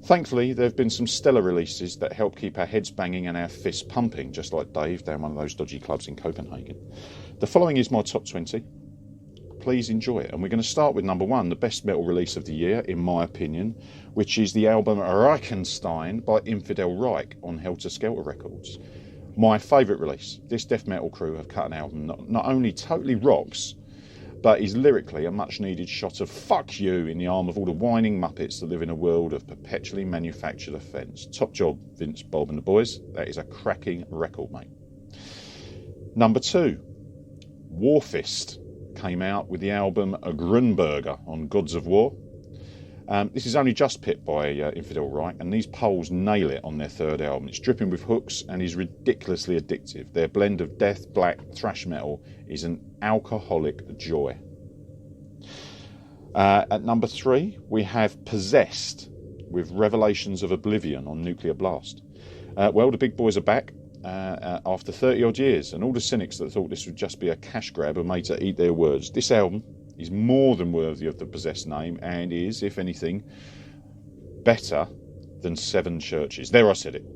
Thankfully, there have been some stellar releases that help keep our heads banging and our fists pumping, just like Dave down one of those dodgy clubs in Copenhagen. The following is my top 20. Please enjoy it. And we're going to start with number 1, the best metal release of the year, in my opinion, which is the album Reichenstein by Infidel Reich on Helter Skelter Records. My favourite release. This death metal crew have cut an album not only totally rocks, but is lyrically a much needed shot of fuck you in the arm of all the whining muppets that live in a world of perpetually manufactured offence. Top job, Vince, Bob and the boys. That is a cracking record, mate. Number 2, Warfist came out with the album Grunberger on Gods of War. This is only just picked by Infidel Reich, and these Poles nail it on their third album. It's dripping with hooks and is ridiculously addictive. Their blend of death, black, thrash metal is an alcoholic joy. At number 3, we have Possessed with Revelations of Oblivion on Nuclear Blast. Well, the big boys are back after 30 odd years, and all the cynics that thought this would just be a cash grab are made to eat their words. This album is more than worthy of the Possessed name and is, if anything, better than 7 Churches. There, I said it.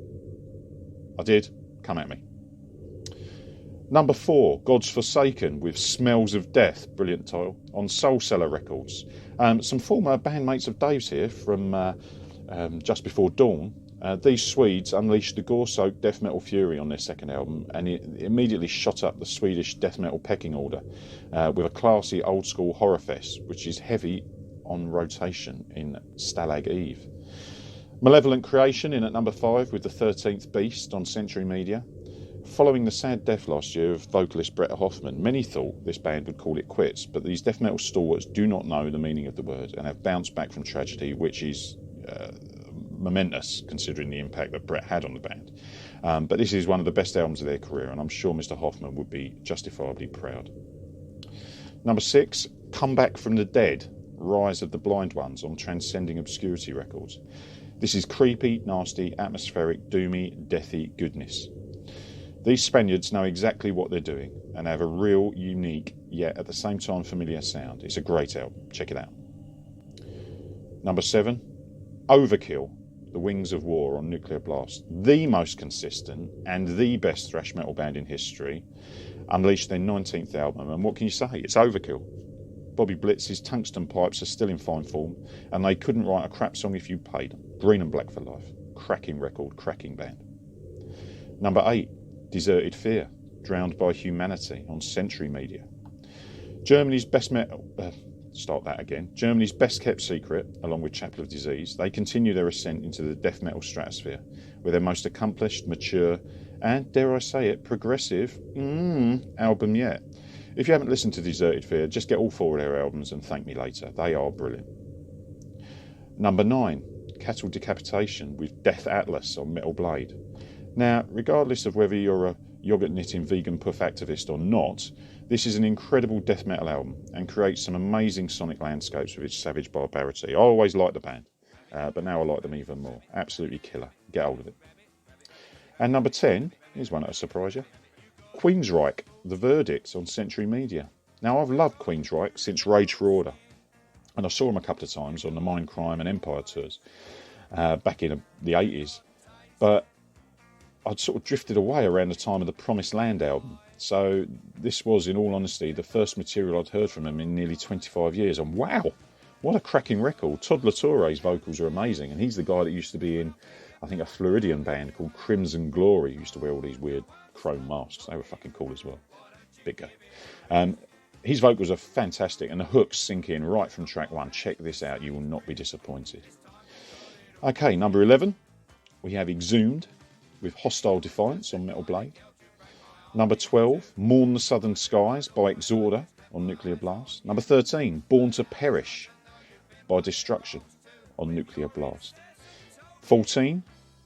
I did. Come at me. Number 4, God's Forsaken with Smells of Death, brilliant title, on Soul Cellar Records. Some former bandmates of Dave's here from Just Before Dawn. These Swedes unleashed the gore-soaked death metal fury on their second album, and it immediately shot up the Swedish death metal pecking order with a classy old-school horror fest, which is heavy on rotation in Stalag Eve. Malevolent Creation in at number 5 with the 13th Beast on Century Media. Following the sad death last year of vocalist Brett Hoffman, many thought this band would call it quits, but these death metal stalwarts do not know the meaning of the word and have bounced back from tragedy, which is momentous considering the impact that Brett had on the band. But this is one of the best albums of their career, and I'm sure Mr. Hoffman would be justifiably proud. Number 6, Comeback from the Dead, Rise of the Blind Ones on Transcending Obscurity Records. This is creepy, nasty, atmospheric, doomy, deathy goodness. These Spaniards know exactly what they're doing and have a real, unique, yet at the same time familiar sound. It's a great album. Check it out. Number 7, Overkill, The Wings of War on Nuclear Blast. The most consistent and the best thrash metal band in history unleashed their 19th album, and what can you say? It's overkill. Bobby Blitz's tungsten pipes are still in fine form, and they couldn't write a crap song if you paid them. Green and Black for life. Cracking record, cracking band. Number 8, Deserted Fear, Drowned by Humanity on Century Media. Germany's best Germany's best kept secret, along with Chapel of Disease, they continue their ascent into the death metal stratosphere with their most accomplished, mature, and, dare I say it, progressive album yet. If you haven't listened to Deserted Fear, just get all 4 of their albums and thank me later. They are brilliant. Number 9, Cattle Decapitation with Death Atlas on Metal Blade. Now, regardless of whether you're a yogurt knitting vegan puff activist or not, this is an incredible death metal album and creates some amazing sonic landscapes with its savage barbarity. I always liked the band, but now I like them even more. Absolutely killer. Get hold of it. And number 10, here's one that'll surprise you. Queensryche, The Verdict on Century Media. Now, I've loved Queensryche since Rage for Order, and I saw them a couple of times on the Mind, Crime and Empire tours back in the 80s, but I'd sort of drifted away around the time of the Promised Land album. So this was, in all honesty, the first material I'd heard from them in nearly 25 years, and wow, what a cracking record. Todd Latoure's vocals are amazing, and he's the guy that used to be in, I think, a Floridian band called Crimson Glory. He used to wear all these weird chrome masks. They were fucking cool as well. Big guy. His vocals are fantastic, and the hooks sink in right from track 1. Check this out. You will not be disappointed. Okay, number 11, we have Exhumed with Hostile Defiance on Metal Blade. Number 12, Mourn the Southern Skies by Exorder on Nuclear Blast. Number 13, Born to Perish by Destruction on Nuclear Blast. 14,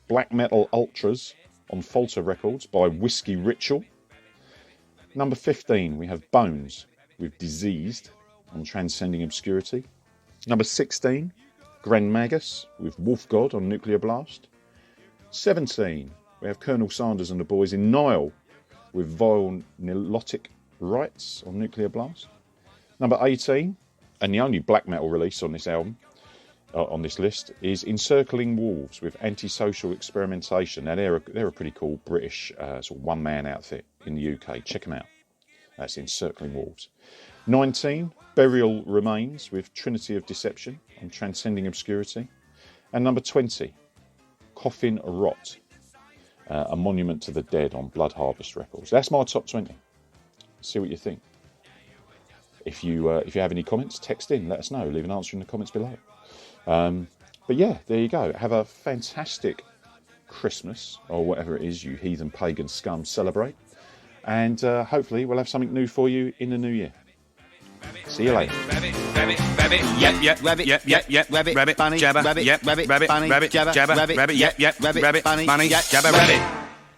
Black Metal Ultras on Falter Records by Whiskey Ritual. Number 15, we have Bones with Diseased on Transcending Obscurity. Number 16, Grand Magus with Wolf God on Nuclear Blast. 17, we have Colonel Sanders and the Boys in Nile with Vile Nilotic Rites on Nuclear Blast. Number 18, and the only black metal release on this album, on this list, is Encircling Wolves with Antisocial Experimentation. Now they're a pretty cool British sort of one-man outfit in the UK. Check them out. That's Encircling Wolves. 19, Burial Remains with Trinity of Deception on Transcending Obscurity. And number 20, Coffin Rot, A Monument to the Dead on Blood Harvest Records. That's my top 20. See what you think. If you have any comments, text in, let us know. Leave an answer in the comments below. But yeah, there you go. Have a fantastic Christmas, or whatever it is you heathen pagan scum celebrate. And hopefully we'll have something new for you in the new year. See you later. Rabbit, bunny, jabber, rabbit, bunny, jabber, rabbit, bunny, jabber, rabbit.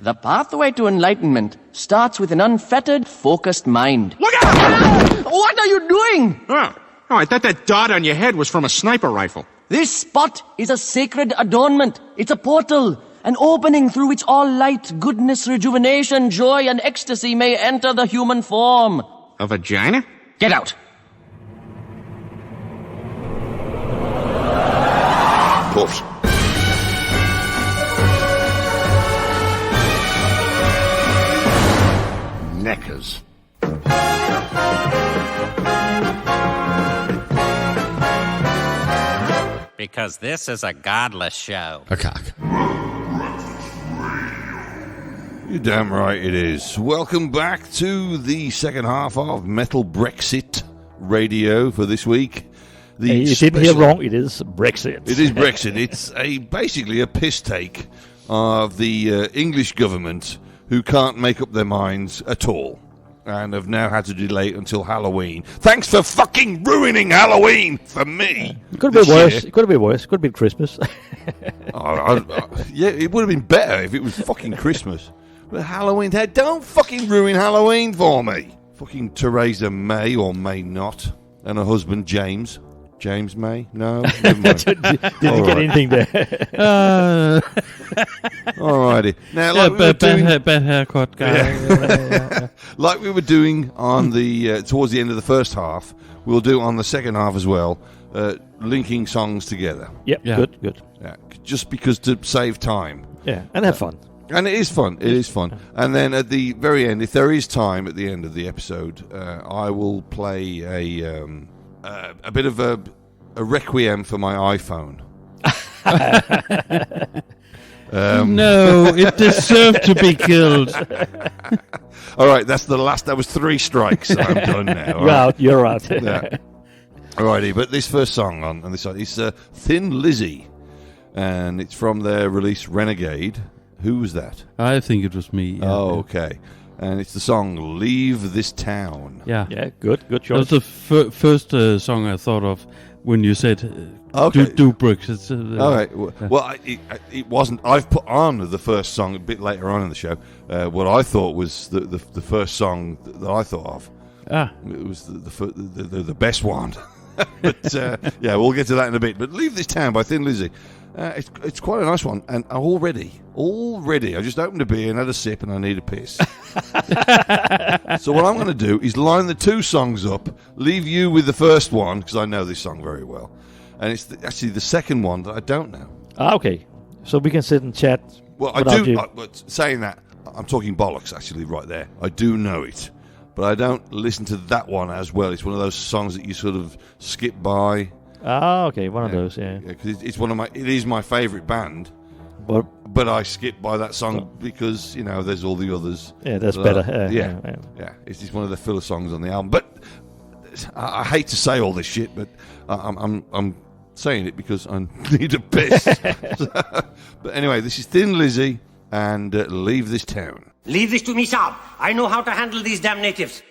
The pathway to enlightenment starts with an unfettered, focused mind. Look out! What are you doing? Oh, I thought that dot on your head was from a sniper rifle. This spot is a sacred adornment. It's a portal, an opening through which all light, goodness, rejuvenation, joy, and ecstasy may enter the human form. A vagina? Get out. Puffs. Neckers. Because this is a godless show. A cock. You're damn right it is. Welcome back to the second half of Metal Brexit Radio for this week. You didn't hear wrong, it is Brexit. It is Brexit. It's basically a piss take of the English government, who can't make up their minds at all and have now had to delay it until Halloween. Thanks for fucking ruining Halloween for me. It could have been worse. It could have been worse. It could have been Christmas. Yeah, it would have been better if it was fucking Christmas. But Halloween, don't fucking ruin Halloween for me. Fucking Theresa May, or May not, and her husband James. James May? No? Never mind. Didn't get anything there. Alrighty. Now, like bad haircut guy. Yeah. Like we were doing on the towards the end of the first half, we'll do on the second half as well, linking songs together. Yep, yeah. Good. Yeah, just because to save time. Yeah, and have fun. And it is fun. It is fun. And then at the very end, if there is time at the end of the episode, I will play a bit of a requiem for my iPhone. No, it deserved to be killed. All right, that's the last. That was 3 strikes. I'm done now. You're out. Yeah. Alrighty, but this first song on this side is Thin Lizzy, and it's from their release Renegade. Who was that? I think it was me. Yeah. Oh, okay. and it's the song "Leave This Town." Yeah, good choice. That's the first song I thought of when you said do bricks. It's, all right. Well, it wasn't. I've put on the first song a bit later on in the show. What I thought was the first song that I thought of. It was the best one. But yeah, we'll get to that in a bit. But "Leave This Town" by Thin Lizzy. It's quite a nice one, and already, I just opened a beer and had a sip, and I need a piss. So what I'm going to do is line the two songs up, leave you with the first one, because I know this song very well, and it's actually the second one that I don't know. Okay, so we can sit and chat. Well, I do. But saying that, I'm talking bollocks actually right there. I do know it, but I don't listen to that one as well. It's one of those songs that you sort of skip by. Okay, one of those, yeah. Because it is my favourite band, but I skip by that song because there's all the others. Yeah, that's better. Yeah. It's just one of the filler songs on the album. But I hate to say all this shit, but I'm saying it because I need a piss. But anyway, this is Thin Lizzy and "Leave This Town." Leave this to me, sir. I know how to handle these damn natives.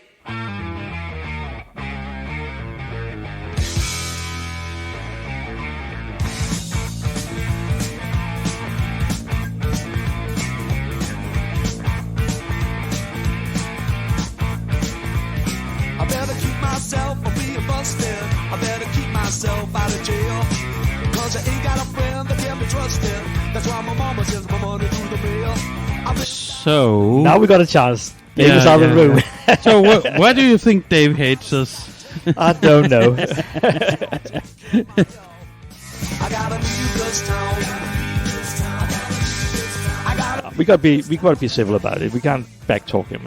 I better keep myself from being busted. I better keep myself out of jail. Cause I ain't got a friend that can be trusted. That's why my mama sends my money through the mail. So now we got a chance. Dave is out of the room. So why do you think Dave hates us? I don't know. I gotta leave this town. We gotta be civil about it. We can't backtalk him,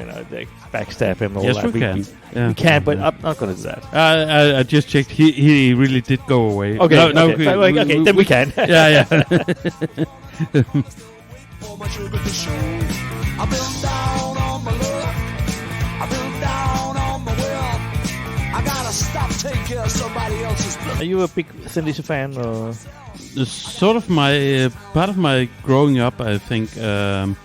backstab him. All Yes, that. we can. We can, but I'm not gonna do that. I just checked. He really did go away. Okay, okay, then we can. Yeah. I've been down on my luck. I've been down on my will. I gotta stop taking care of somebody else's blood. Are you a big Thin Lizzy fan? Or? It's sort of my part of my growing up. I think the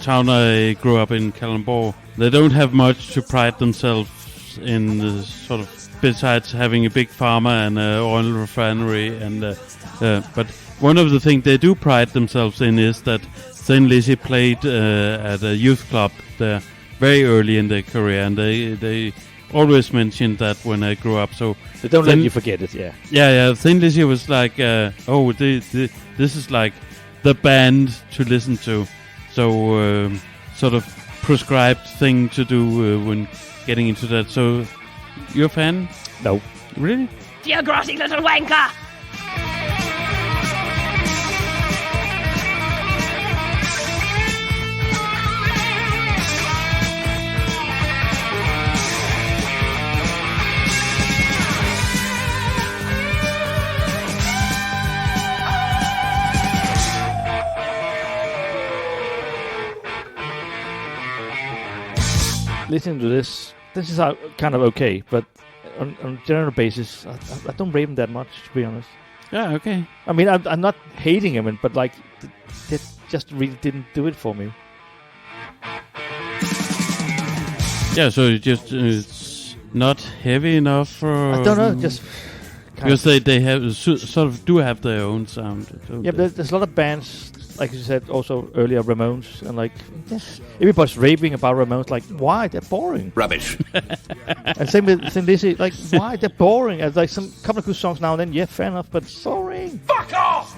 town I grew up in, Kalundborg, they don't have much to pride themselves in. Sort of besides having a big farmer and an oil refinery, but one of the things they do pride themselves in is that Thin Lizzy played at a youth club there very early in their career, and they always mentioned that when I grew up. So they don't let you forget it, yeah. Yeah. Thin Lizzy was like, this is like the band to listen to. So sort of prescribed thing to do when getting into that. So you're a fan? No. Really? You grossy little wanker! Listening to this is kind of okay, but on a general basis, I don't rate him that much, to be honest. Yeah, okay. I mean, I'm not hating him, but like, they just really didn't do it for me. Yeah, so it's not heavy enough for... I don't know, just... Because they have sort of do have their own sound. Yeah, but there's a lot of bands, like you said also earlier, Ramones, and like everybody's raving about Ramones. Like, why? They're boring. Rubbish. And same with Thin Lizzy. Like, why? They're boring. And like some couple of good songs now and then, yeah, fair enough, but boring. Fuck off!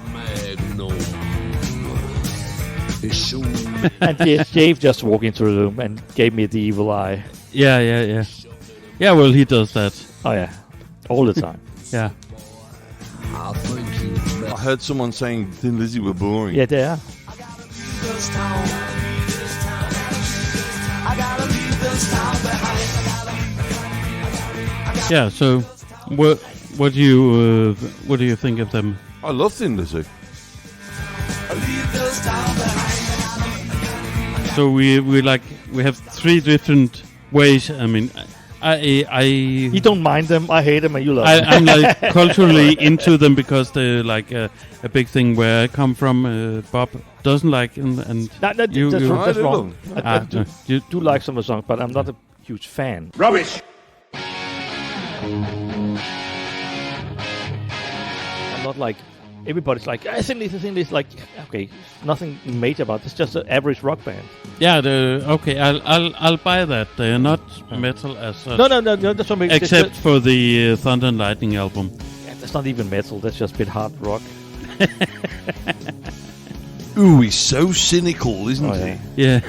And Dave just walked into the room and gave me the evil eye. Yeah. Yeah, well, he does that. Oh yeah, all the time. Yeah. I heard someone saying Thin Lizzy were boring. Yeah, they are. Yeah. So, what do you think of them? I love Thin Lizzy. So we have three different ways. I mean, You don't mind them, I hate them, and you love them. I'm like culturally into them because they're like a big thing where I come from. Bob doesn't like them, and that's wrong. I do like some of the songs, but I'm not a huge fan. Rubbish! I'm not like everybody's like I sing this like okay, nothing major about it. It's just an average rock band. Yeah, okay, I'll buy that. They're not metal as such. No, that's what makes except for the Thunder and Lightning album. Yeah, that's not even metal. That's just a bit hard rock. Ooh, he's so cynical, isn't he? Yeah.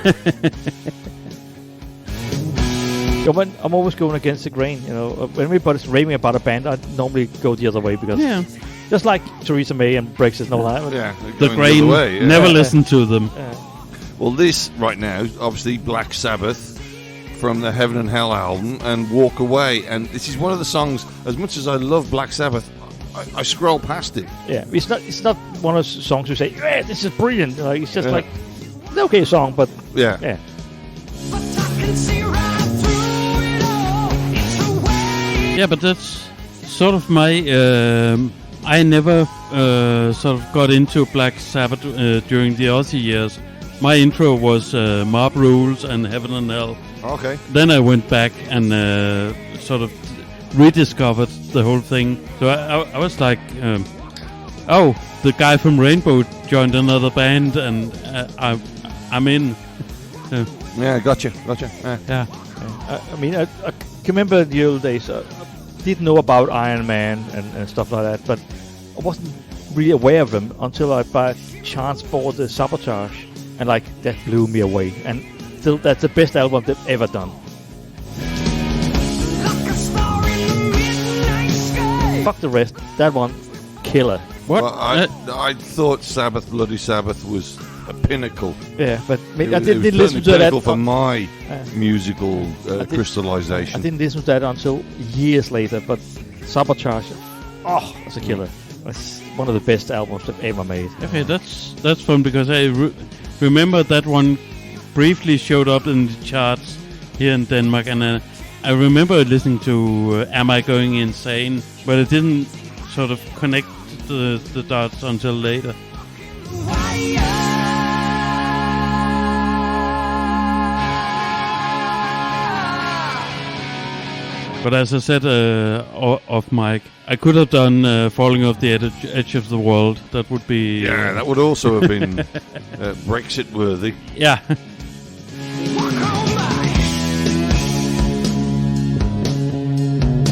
I'm always going against the grain. You know, when everybody's raving about a band, I normally go the other way because just like Theresa May and Brexit, the grain. Never listen to them. Yeah. Well, this right now, obviously, Black Sabbath from the Heaven and Hell album, and Walk Away, and this is one of the songs. As much as I love Black Sabbath, I scroll past it. Yeah, it's not one of those songs you say, yeah, this is brilliant. Like, it's just like an okay song, but yeah. Yeah, but that's sort of my. I never sort of got into Black Sabbath during the Aussie years. My intro was Mob Rules and Heaven and Hell. Okay. Then I went back and sort of rediscovered the whole thing. So I was like, oh, the guy from Rainbow joined another band, and I'm in. Yeah, gotcha. Yeah. I mean, I can remember the old days. I didn't know about Iron Man and stuff like that, but I wasn't really aware of them until I by chance bought the Sabotage, and like that blew me away. And still, that's the best album they've ever done. Fuck the rest. That one, killer. What? Well, I thought Bloody Sabbath was a pinnacle. Yeah, but I it didn't was listen to that for my musical crystallization. I didn't listen to that until years later, but Sabotage, that's a killer. That's one of the best albums they've ever made. Okay, that's fun because I remember that one briefly showed up in the charts here in Denmark, and I remember listening to Am I Going Insane, but it didn't sort of connect the dots until later. But as I said off mic, I could have done Falling Off the Edge of the World. That would be... Yeah, that would also have been Brexit worthy. Yeah.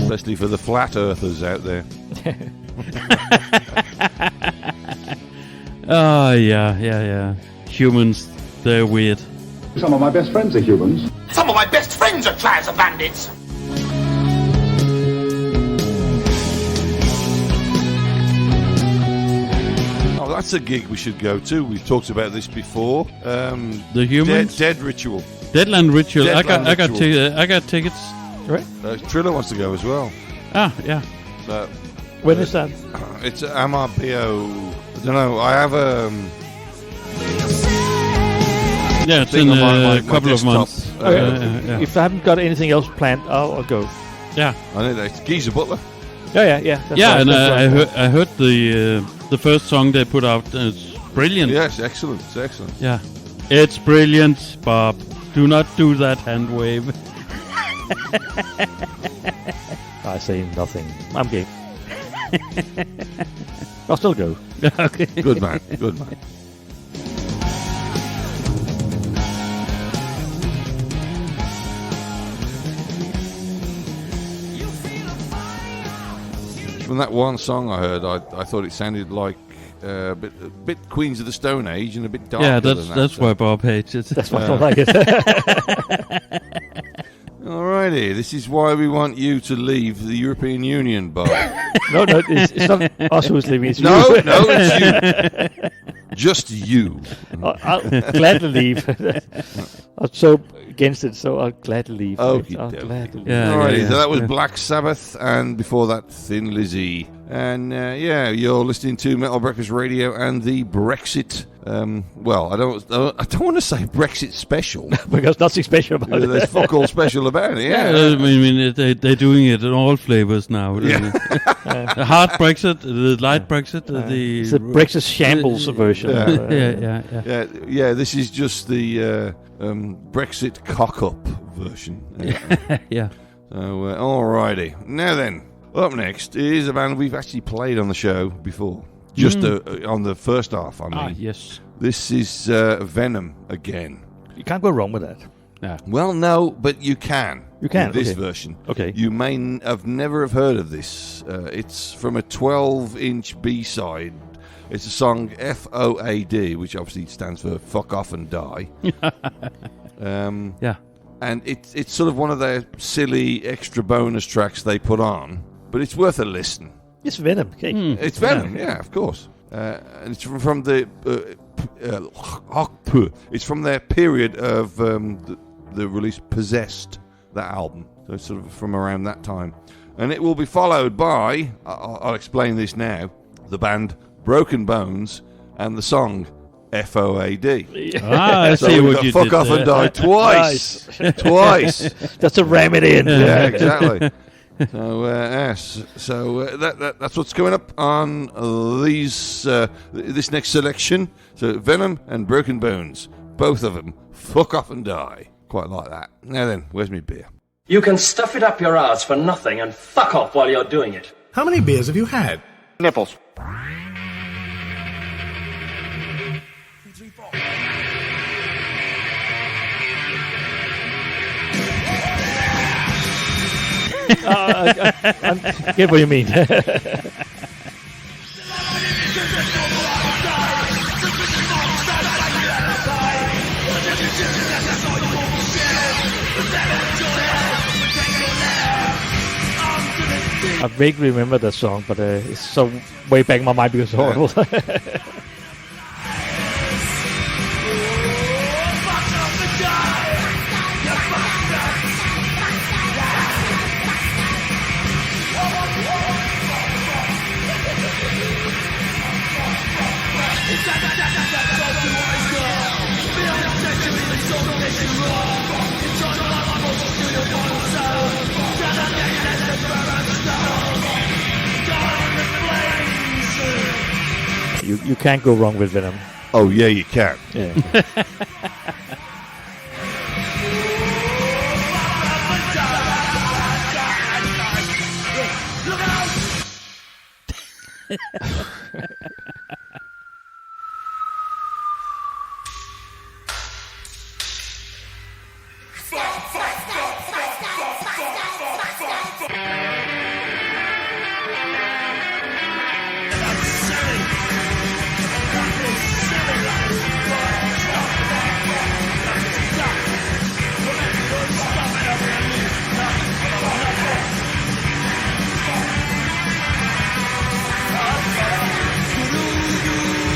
Especially for the flat earthers out there. Oh, yeah. Humans, they're weird. Some of my best friends are humans. Some of my best friends are trouser bandits. Oh, that's a gig we should go to. We've talked about this before. The Humans? Dead Ritual. Deadland Ritual. Deadland I Ritual. got tickets. Right. Triller wants to go as well. Ah, yeah. So, when is that? It's MRBO. I don't know. I have yeah, it's in a couple of months. If I haven't got anything else planned, I'll go. Yeah. I know that. Geezer Butler. Yeah. Yeah, and I heard the first song they put out. It's brilliant. Yes, excellent. It's excellent. Yeah. It's brilliant, Bob. Do not do that hand wave. I say nothing. I'm game. I'll still go. Okay. Good man. From that one song I heard, I thought it sounded like a bit Queens of the Stone Age and a bit darker. Yeah, that's why Bob hates it. That's why I don't like it. Alrighty, this is why we want you to leave the European Union, Bob. No, it's not us who's leaving. It's no, you. No, it's you. Just you. I'll gladly leave. So against it, so I'll gladly leave. Okay. I'll gladly leave. Alrighty, so that was Black Sabbath, and before that, Thin Lizzy. And you're listening to Metal Breakfast Radio and the Brexit. I don't want to say Brexit special because nothing special about it. There's fuck all special about it. Yeah, I mean they're doing it in all flavors now. The hard Brexit, the light Brexit, it's the Brexit shambles version. Yeah. This is just the Brexit cock-up version. Yeah. So, alrighty. Now then, up next is a band we've actually played on the show before. Just on the first half, I mean. Yes. This is Venom again. You can't go wrong with that. Yeah. Well, no, but you can. You can. With this version. Okay. You may never have heard of this. It's from a 12-inch B-side. It's a song FOAD, which obviously stands for Fuck Off and Die. Yeah. And it's sort of one of their silly extra bonus tracks they put on, but it's worth a listen. It's Venom. Okay. It's Venom, yeah, of course. And it's from the it's from their period of the release Possessed, that album. So it's sort of from around that time. And it will be followed by, I'll explain this now, the band Broken Bones and the song FOAD. I so see we've what got you Fuck did Off there. and Die twice. Twice. That's a remedy. Yeah, exactly. So that's what's coming up on this next selection. So Venom and Broken Bones, both of them, Fuck Off and Die. Quite like that. Now then, where's my beer? You can stuff it up your ass for nothing and fuck off while you're doing it. How many beers have you had? Nipples. I get what you mean. I vaguely remember that song, but it's so way back in my mind because it's horrible. You can't go wrong with Venom. Oh, yeah, you can. Yeah.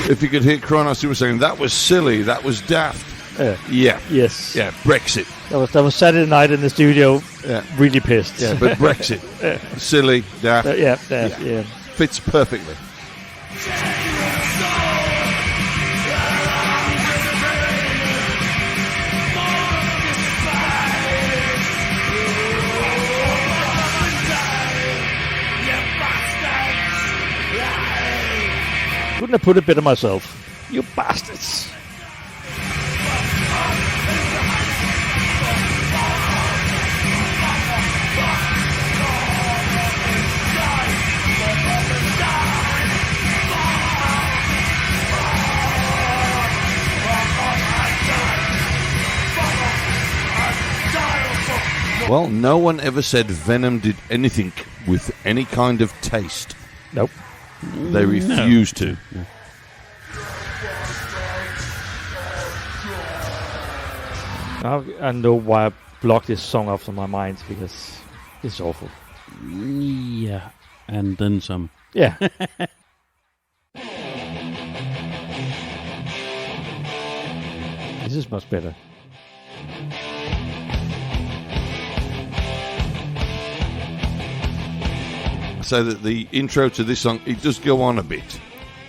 If you could hear Kronos, he was saying that was silly, that was daft. Yeah. Yes. Yeah. Brexit. That was Saturday night in the studio. Yeah. Really pissed. Yeah, but Brexit. Silly, daft. Yeah. Fits perfectly. Couldn't have put it better myself. You bastards. Well, no one ever said Venom did anything with any kind of taste. Nope. They refused to. Yeah. I know why I blocked this song off from my mind, because it's awful. Yeah. And then some. Yeah. This is much better. say that the intro to this song, it does go on a bit.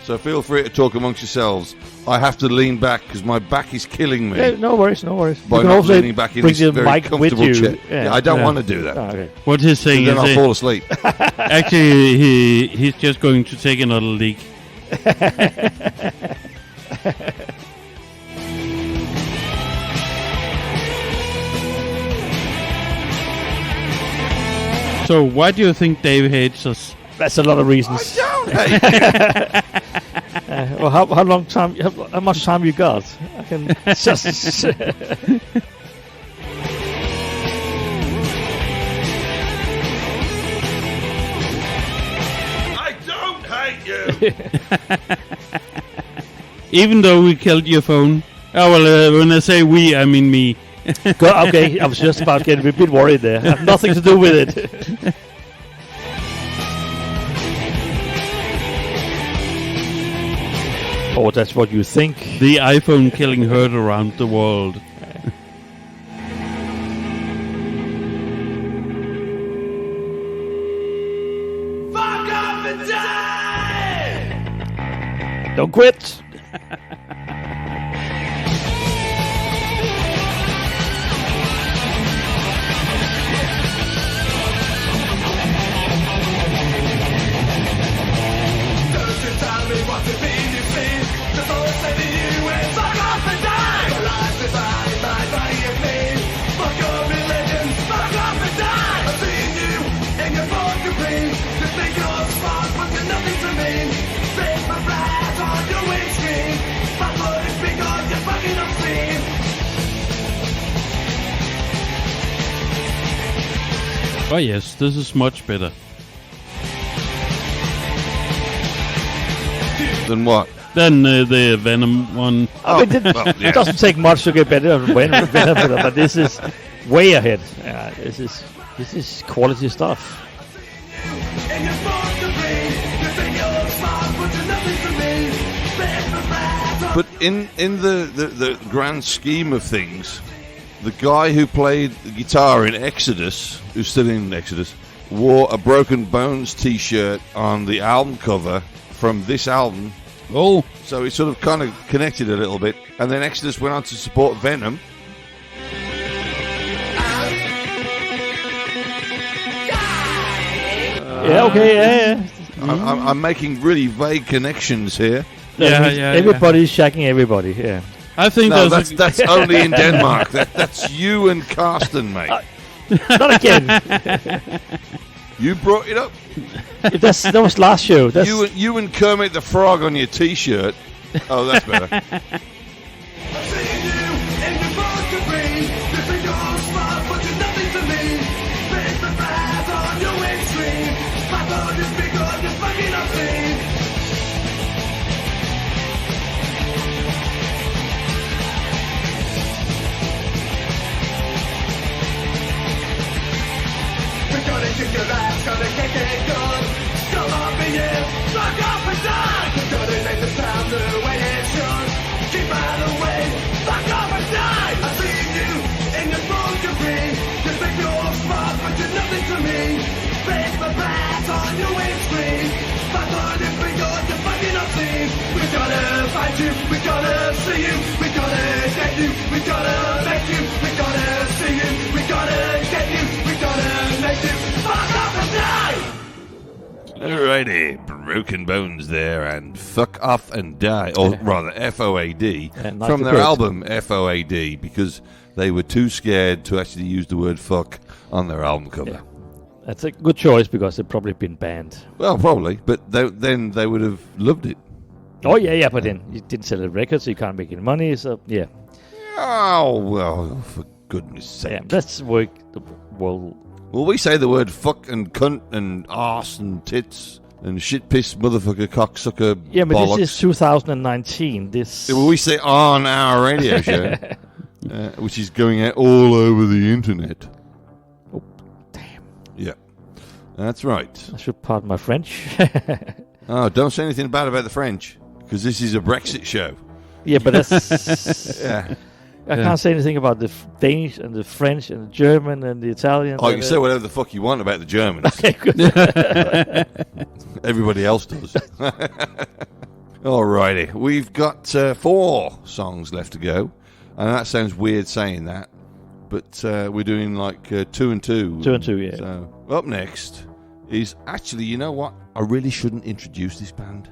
So feel free to talk amongst yourselves. I have to lean back because my back is killing me. Yeah, no worries. By not leaning back in this very comfortable chair. Yeah, I don't want to do that. Oh, okay. What he's saying then is I'll fall asleep. Actually, he's just going to take another leak. So why do you think Dave hates us? That's a lot of reasons. I don't Well, how much time you got? I can just. I don't hate you. Even though we killed your phone. Oh well, when I say we, I mean me. Okay, I was just about getting a bit worried there. I have nothing to do with it. Oh, that's what you think. The iPhone killing heard around the world. Fuck off and die! Don't quit. Oh yes, this is much better. Than what? Than the Venom one. I mean, it doesn't take much to get better than Venom, but this is way ahead. This is quality stuff. But in the grand scheme of things, the guy who played the guitar in Exodus, who's still in Exodus, wore a Broken Bones t-shirt on the album cover from this album. Oh. So it sort of kind of connected a little bit. And then Exodus went on to support Venom. Yeah, okay, yeah. I'm making really vague connections here. Everybody's shagging everybody, yeah. I think that's only in Denmark. That's you and Carsten, mate. Not again. You brought it up. That was last show. You and Kermit the Frog on your T-shirt. Oh, that's better. We gotta see you, we gotta get you, we gotta make you, we gotta see you, we gotta get you, we gotta make you, fuck off and die! Alrighty, Broken Bones there, and Fuck Off and Die, or rather FOAD, from their album FOAD, because they were too scared to actually use the word fuck on their album cover. Yeah. That's a good choice because they've probably been banned. Well, probably, but then they would have loved it. Oh, yeah, but then you didn't sell the record, so you can't make any money, so, yeah. Oh, well, for goodness sake. Yeah, that's work the world. Well, we say the word fuck and cunt and arse and tits and shit piss motherfucker cocksucker Yeah, but bollocks. this is 2019. Well, we say on our radio show, which is going out all over the internet. Oh, damn. Yeah, that's right. I should pardon my French. Oh, don't say anything bad about the French, because this is a Brexit show. Yeah, but that's... Yeah. I can't say anything about the Danish and the French and the German and the Italian. Oh, you can say whatever the fuck you want about the Germans. Okay, good. Everybody else does. Alrighty, we've got 4 songs left to go, and that sounds weird saying that, but we're doing like 2 and 2. 2 and 2, yeah. So up next is actually, you know what? I really shouldn't introduce this band,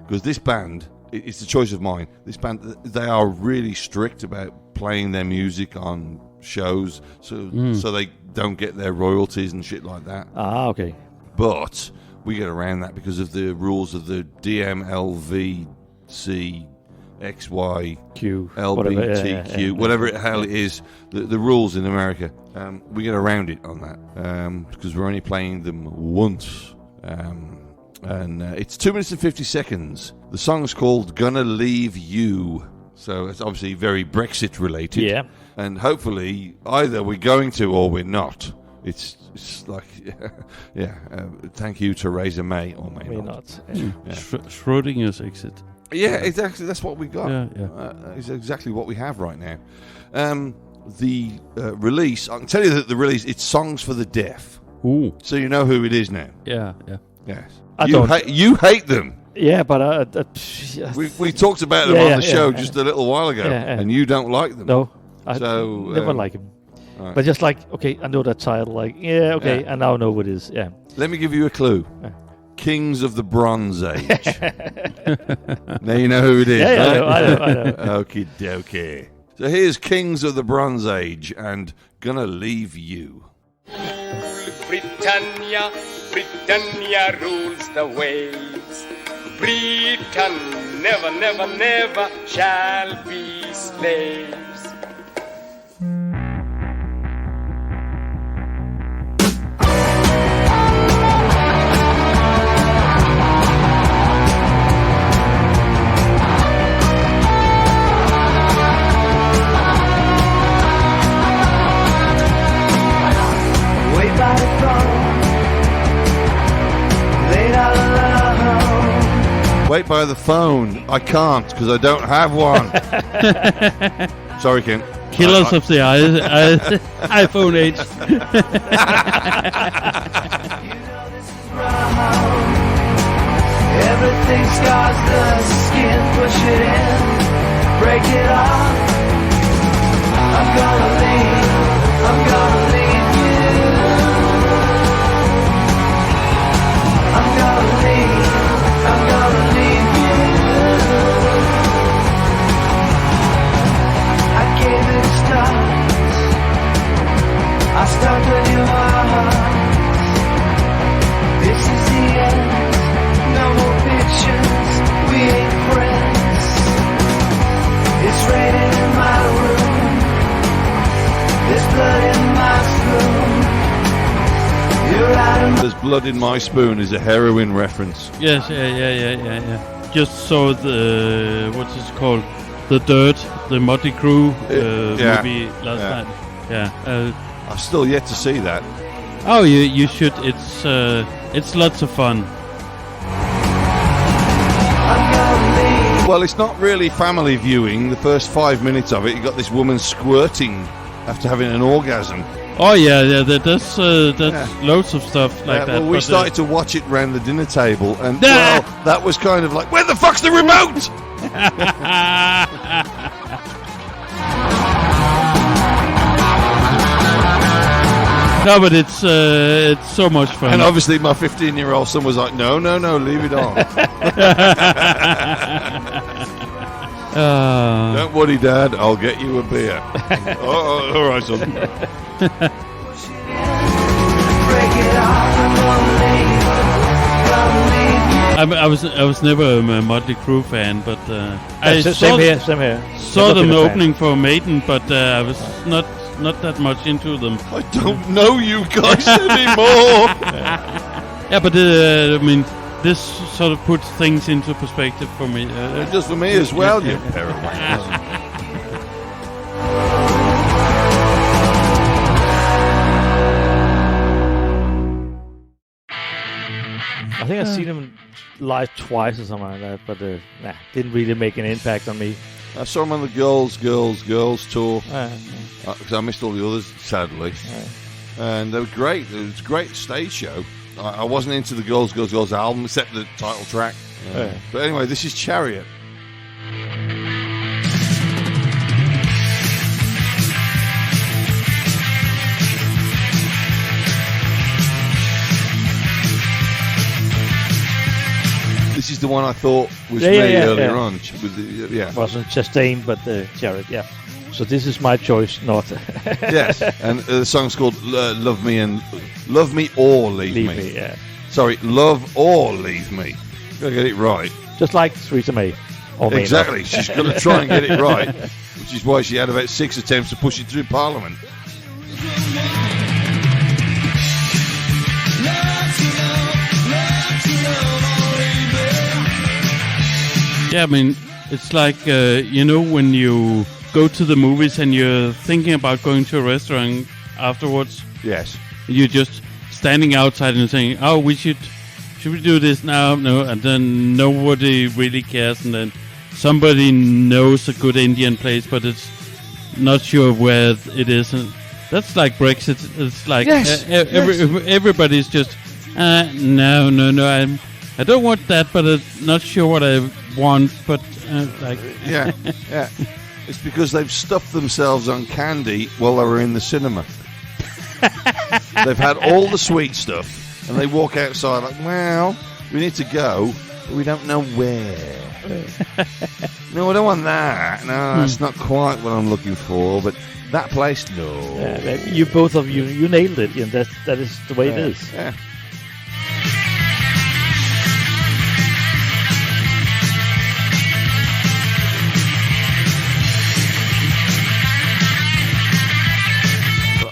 because this band, it's a choice of mine. This band, they are really strict about playing their music on shows, so they don't get their royalties and shit like that. Ah, okay. But we get around that because of the rules of the DMLVC XY LBTQ, whatever the hell it is, the rules in America. We get around it on that because we're only playing them once. And it's 2 minutes and 50 seconds. The song's called Gonna Leave You. So it's obviously very Brexit related. Yeah. And hopefully either we're going to or we're not. It's like, thank you, Theresa May, or may not. Yeah. Schrodinger's exit. Yeah, exactly. That's what we got. Yeah. It's exactly what we have right now. The release, I can tell you that the release, it's Songs for the Deaf. Ooh. So you know who it is now. Yeah. Yes. I you hate them. Yeah, but we talked about them on the show just a little while ago, and you don't like them. No, I never like them. Right. But just like, okay, I know that title. Like, I now know what it is. Yeah. Let me give you a clue. Kings of the Bronze Age. Now you know who it is. Yeah, right? I know. Okie dokie. So here's Kings of the Bronze Age and Gonna Leave You. Britannia rules the waves. Britain never, never, never shall be slaves. Wait by the phone. I can't because I don't have one. Sorry, King. Killers of the iPhone age. Everything scars the skin, push it in, break it off. I'm gonna leave you. I'm gonna leave you. I gave it a start. I stuck with your heart. This is the end. No more pictures. We ain't friends. It's raining in my room. There's blood in my spoon. You're out of There's Blood in My Spoon is a heroin reference. Yes, yeah. Just saw the what's it called? The Dirt, the Motley Crue movie last night. Yeah. I've still yet to see that. Oh, you should. It's lots of fun. Well, it's not really family viewing. The first 5 minutes of it, you got this woman squirting after having an orgasm. Oh yeah. That's loads of stuff like that. Well, we started to watch it round the dinner table, and well, that was kind of like, where the fuck's the remote? No, but it's so much fun. And obviously, my 15-year-old son was like, no, leave it on. Don't worry, Dad. I'll get you a beer. All right, son. I was never a Motley Crue fan, but I same here. Saw them opening for Maiden, but I was not that much into them. I don't know you guys anymore. Yeah, but I mean, this sort of puts things into perspective for me. It does for me as well, you pair of wankers. I think I've seen him live twice or something like that, but didn't really make an impact on me. I saw them on the Girls tour. Because I missed all the others, sadly. And they were great. It was a great stage show. I wasn't into the Girls album, except the title track. But anyway, this is Chariot. This is the one I thought was earlier on. With the, wasn't Chastain, but Chariot, So this is my choice, not... Yes, and the song's called Love Me or Leave Me. Yeah. Sorry, Love or Leave Me. Gotta get it right. Just like Theresa May. Exactly, she's got to try and get it right, which is why she had about 6 attempts to push it through Parliament. Yeah, I mean, it's like, when you go to the movies and you're thinking about going to a restaurant afterwards. Yes. You're just standing outside and saying, oh, should we do this now? No, and then nobody really cares, and then somebody knows a good Indian place, but it's not sure where it is. And that's like Brexit. It's like everybody's just, no, I don't want that, but I'm not sure what I want, but yeah. It's because they've stuffed themselves on candy while they were in the cinema. They've had all the sweet stuff, and they walk outside like, well, we need to go, but we don't know where. No, I don't want that. No, that's not quite what I'm looking for, but that place, no. You both of you nailed it, and that is the way it is. Yeah.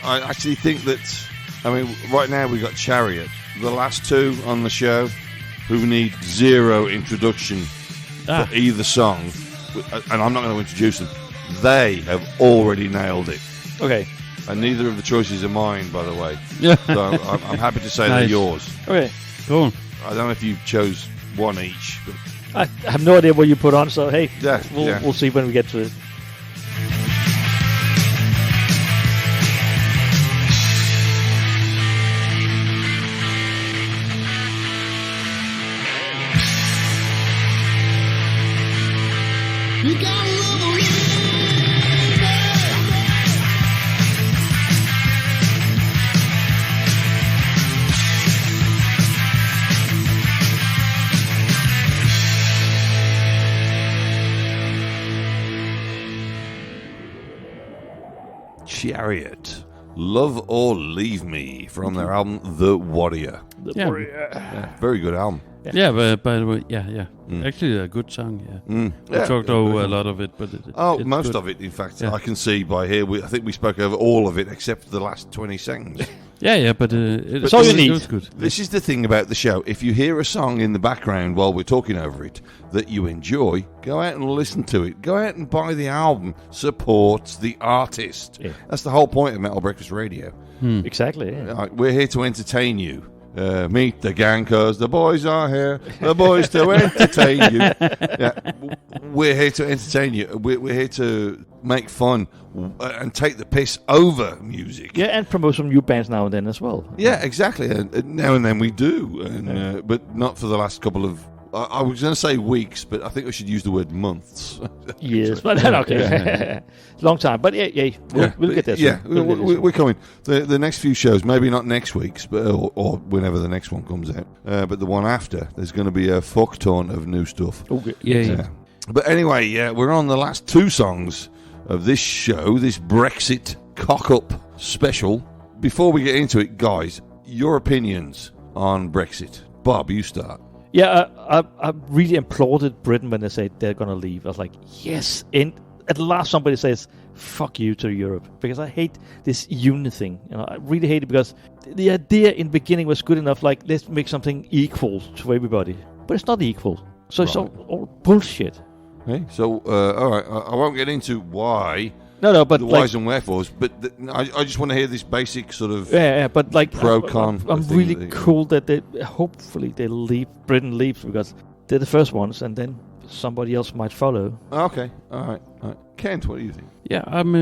I actually think that, right now we've got Chariot, the last two on the show, who need zero introduction for either song, and I'm not going to introduce them. They have already nailed it. Okay. And neither of the choices are mine, by the way. Yeah. So I'm happy to say they're yours. Okay. Cool. I don't know if you chose one each. But I have no idea what you put on, so hey, we'll we'll see when we get to it. Chariot, Love or Leave Me, from their album The Warrior. Warrior. Very good album. Yeah, but by the way, actually a good song. We talked over a lot of it, but it's most good. of it. In fact, I can see by here. I think we spoke over all of it except the last 20 seconds. but it's all you need. It was good. This is the thing about the show. If you hear a song in the background while we're talking over it that you enjoy, go out and listen to it. Go out and buy the album. Support the artist. Yeah. That's the whole point of Metal Breakfast Radio. Exactly. Yeah. We're here to entertain you. Meet the gang, cause the boys are here. The boys to entertain you. Yeah, we're here to entertain you. We're here to make fun and take the piss over music. Yeah, and promote some new bands now and then as well. Yeah, exactly. And now and then we do, but not for the last couple of. I was going to say weeks, but I think I should use the word months. Years, but okay. Long time, but we'll get there soon. Yeah, we're coming. The next few shows, maybe not next week's, but or whenever the next one comes out, but the one after, there's going to be a fuck ton of new stuff. Okay. Yeah. But anyway, we're on the last two songs of this show, this Brexit cock-up special. Before we get into it, guys, your opinions on Brexit. Bob, you start. Yeah, I really applauded Britain when they said they're going to leave. I was like, yes. And at last somebody says, fuck you to Europe. Because I hate this union thing. I really hate it because the idea in the beginning was good enough, like, let's make something equal to everybody. But it's not equal. So it's all bullshit. Okay, so, all right, I won't get into why... No, but the whys and wherefores, but I just want to hear this basic sort of but like pro-con. I'm really cool that hopefully they leave. Britain leaves because they're the first ones, and then somebody else might follow. Okay, all right. Kent, what do you think? Yeah, I'm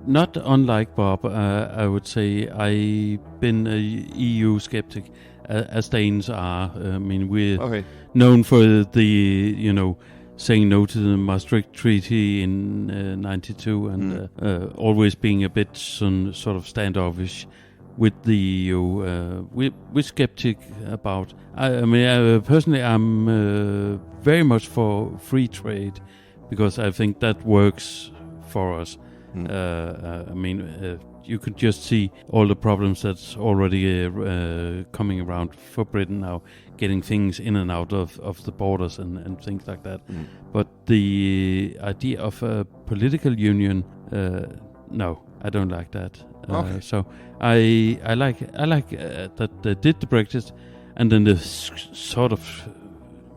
not unlike Bob. I would say I've been a EU skeptic, as Danes are. I mean, we're known for the, saying no to the Maastricht Treaty in 92 and always being a bit sort of standoffish with the EU. We're skeptic about. Personally, I'm very much for free trade because I think that works for us. You could just see all the problems that's already coming around for Britain now, getting things in and out of the borders and things like that. But the idea of a political union, no, I don't like that. So I like that they did the Brexit, and then they sort of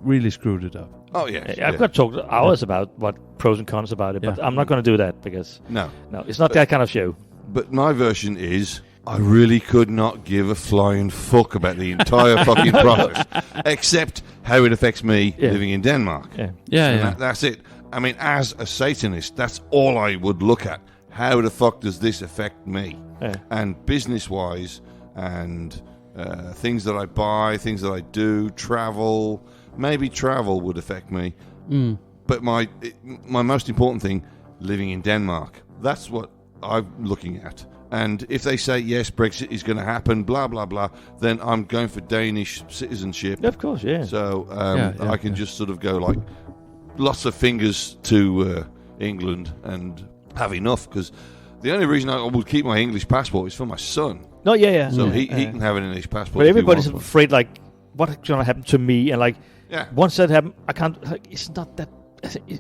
really screwed it up. Oh yeah, I've got to talk hours about what pros and cons about it, but I'm not going to do that because no, it's not that kind of show. But my version is, I really could not give a flying fuck about the entire fucking process, except how it affects me living in Denmark. That's it. I mean, as a Satanist, that's all I would look at. How the fuck does this affect me? And business-wise, and things that I buy, things that I do, travel. Maybe travel would affect me. But my most important thing, living in Denmark. That's what I'm looking at. And if they say, yes, Brexit is going to happen, blah, blah, blah, then I'm going for Danish citizenship. Of course, yeah. So I can just sort of go like lots of fingers to England and have enough. Because the only reason I would keep my English passport is for my son. No, yeah. So he can have an English passport. But everybody's afraid, like, what's going to happen to me? And, like, once that happens, I can't, like, it's not that.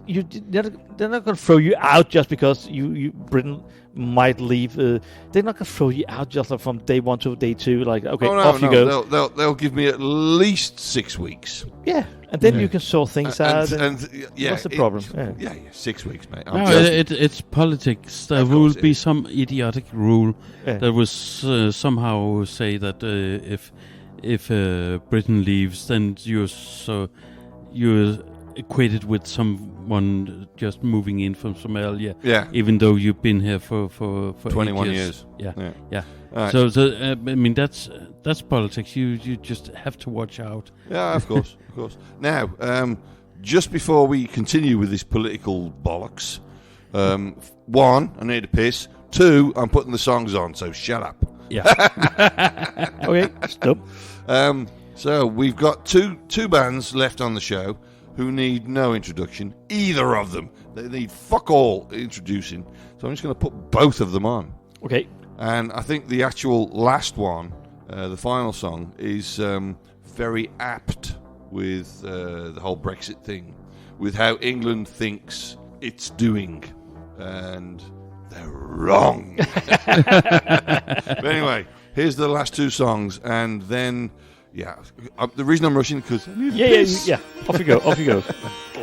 They're not going to throw you out just because you Britain might leave. They're not going to throw you out just like from day 1 to day 2. Like, okay, off you go. They'll give me at least 6 weeks. Yeah, and then you can sort things out. And what's the problem? 6 weeks, mate. It's politics. There will be some idiotic rule that will somehow say that if Britain leaves, then you're equated with someone just moving in from Somalia. Yeah. Even though you've been here for 21 8 years. Yeah. Right. So I mean that's politics. You just have to watch out. Yeah, of course, of course. Now, just before we continue with this political bollocks, 1, I need a piss. 2, I'm putting the songs on, so shut up. Yeah. Okay, stop. So we've got two bands left on the show who need no introduction, either of them. They need fuck all introducing. So I'm just going to put both of them on. Okay. And I think the actual last one, the final song, is very apt with the whole Brexit thing, with how England thinks it's doing. And they're wrong. But anyway, here's the last 2 songs, and then... Yeah, the reason I'm rushing because yeah. Off you go. Oh,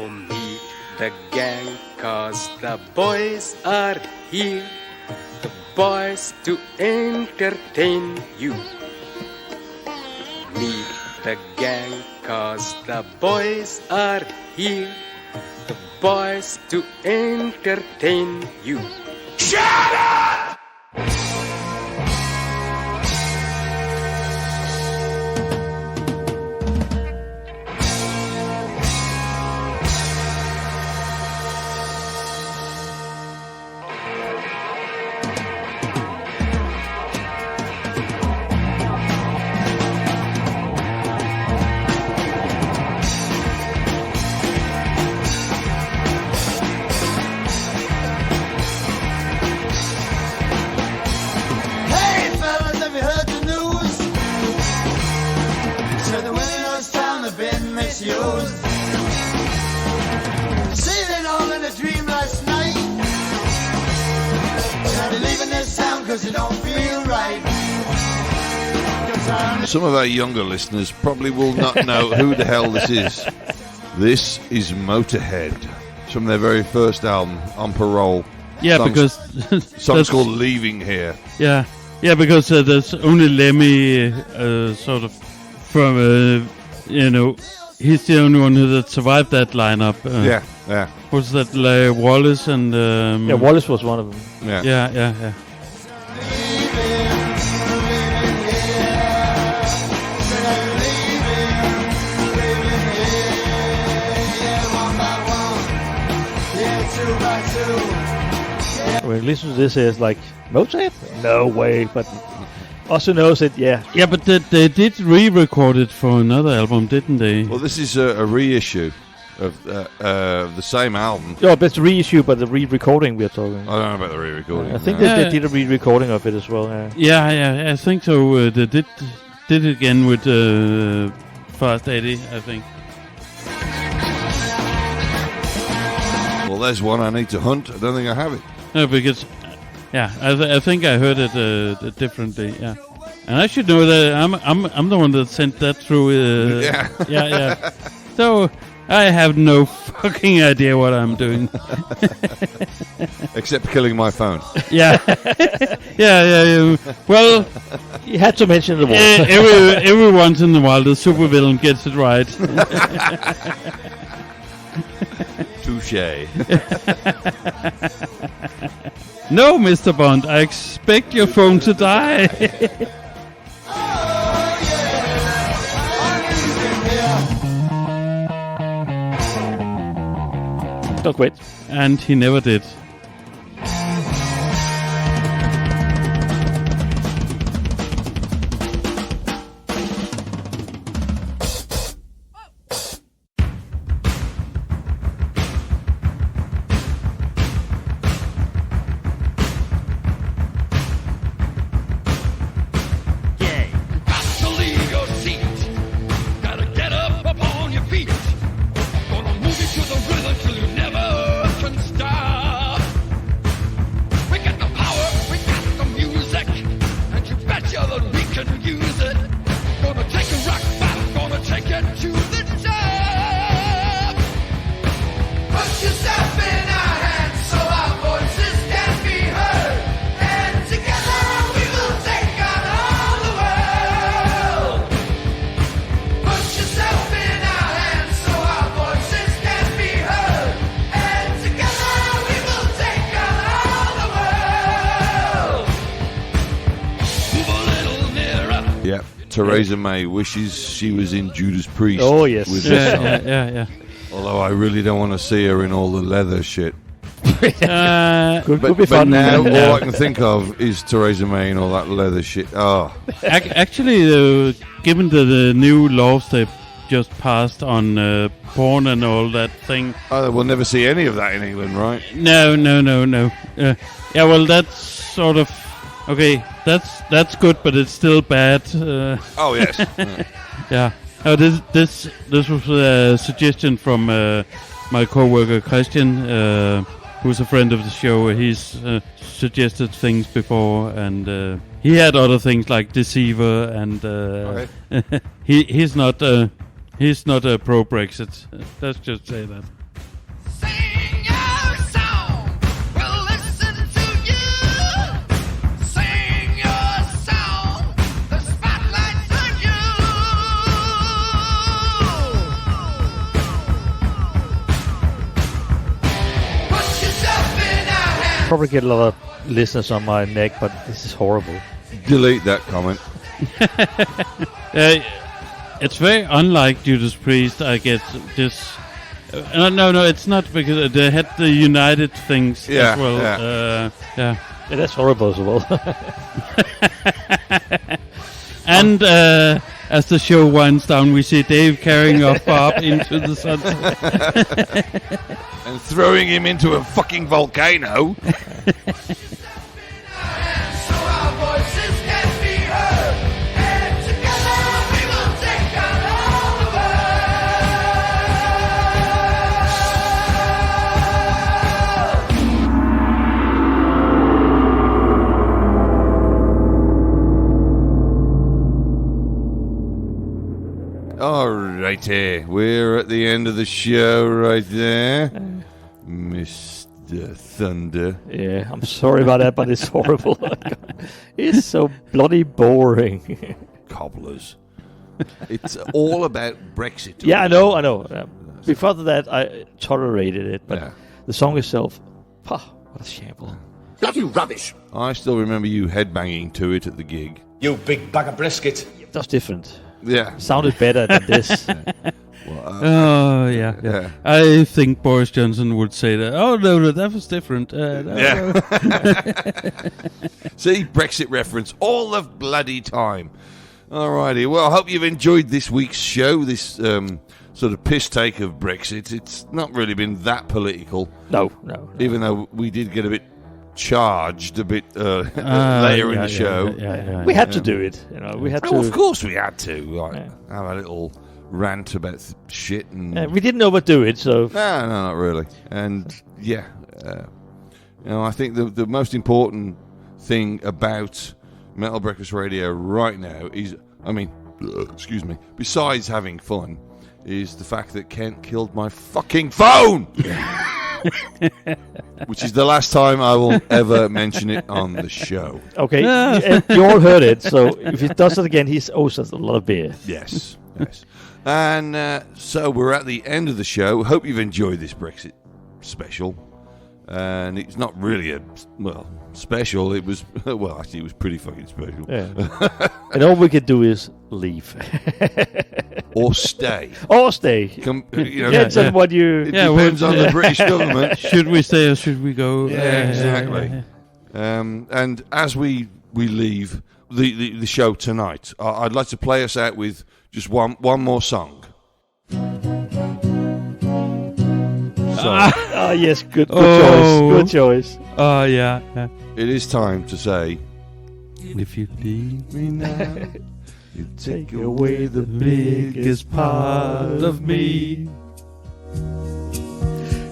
meet the gang, cause the boys are here. The boys to entertain you. Meet the gang, cause the boys are here. The boys to entertain you. Shut up! Sailing all in a dream last night. Started leaving this town cause it don't feel right. Some of our younger listeners probably will not know who the hell this is. This is Motorhead. It's from their very first album, On Parole. Yeah, because... song's called Leaving Here. Yeah, because there's only Lemmy sort of from, he's the only one that survived that lineup. Yeah. Was that Wallace and... yeah, Wallace was one of them. Yeah. When you listen to this, it's like, Mozart? No way, but also knows it, yeah. Yeah, but they did re-record it for another album, didn't they? Well, this is a reissue of the same album. Yeah, but it's a reissue, but the re-recording we're talking. I don't know about the re-recording. I think they did a re-recording of it as well. Yeah, I think so. They did it again with Fast Eddie, I think. Well, there's one I need to hunt. I don't think I have it. No, because I think I heard it differently. Yeah, and I should know that I'm the one that sent that through. Yeah. So I have no fucking idea what I'm doing, except killing my phone. Yeah. Well, you had to mention the word. Every once in a while, the supervillain gets it right. Touché. No, Mr. Bond, I expect your phone to die. Don't quit. And he never did. Theresa May wishes she was in Judas Priest. Oh, yes. With this song. Yeah. Although I really don't want to see her in all the leather shit. Could be But fun. now all I can think of is Theresa May and all that leather shit. Oh. Actually, given the new laws they've just passed on porn and all that thing... Oh, we'll never see any of that in England, right? No. Yeah, well, that's sort of... Okay, that's good, but it's still bad. Oh, yes. Yeah. Oh, this was a suggestion from my co-worker Christian, who's a friend of the show. He's suggested things before, and he had other things like Deceiver, and okay. he's not pro Brexit. Let's just say that. Probably get a lot of listeners on my neck, but this is horrible. Delete that comment. It's very unlike Judas Priest, I guess. Just no, it's not, because they had the United things as well. Yeah, that's horrible as well. And as the show winds down, we see Dave carrying off Bob into the sunset. And throwing him into a fucking volcano. Alrighty, we're at the end of the show right there. Mr. Thunder. Yeah, I'm sorry about that, but it's horrible. It's so bloody boring. Cobblers. It's all about Brexit. Yeah, I know. Before that, I tolerated it, but the song itself, what a shamble. Bloody rubbish. I still remember you headbanging to it at the gig. You big bag of brisket. That's different. Yeah. Sounded better than this. Well, yeah. I think Boris Johnson would say that. Oh no, that was different. No. See, Brexit reference all the bloody time. Alrighty, well, I hope you've enjoyed this week's show. This sort of piss take of Brexit. It's not really been that political. No. Even though we did get a bit charged a bit later in the show. We had to do it. We had to. Of course, we had to. Have a little rant about shit, and we didn't overdo it, so no, not really. And I think the most important thing about Metal Breakfast Radio right now is, excuse me, besides having fun, is the fact that Kent killed my fucking phone. Which is the last time I will ever mention it on the show. Okay, you all heard it, so if he does it again, he owes us a lot of beer. Yes. And so we're at the end of the show. Hope you've enjoyed this Brexit special. And it's not really special. It was, actually, it was pretty fucking special. Yeah. And all we could do is leave. Or stay. Depends on what you... It depends on the British government. Should we stay or should we go? Yeah, exactly. And as we leave the show tonight, I'd like to play us out with just one more song. Yes, good choice. Oh, yeah. It is time to say, if you leave me now, you take away the biggest part of me.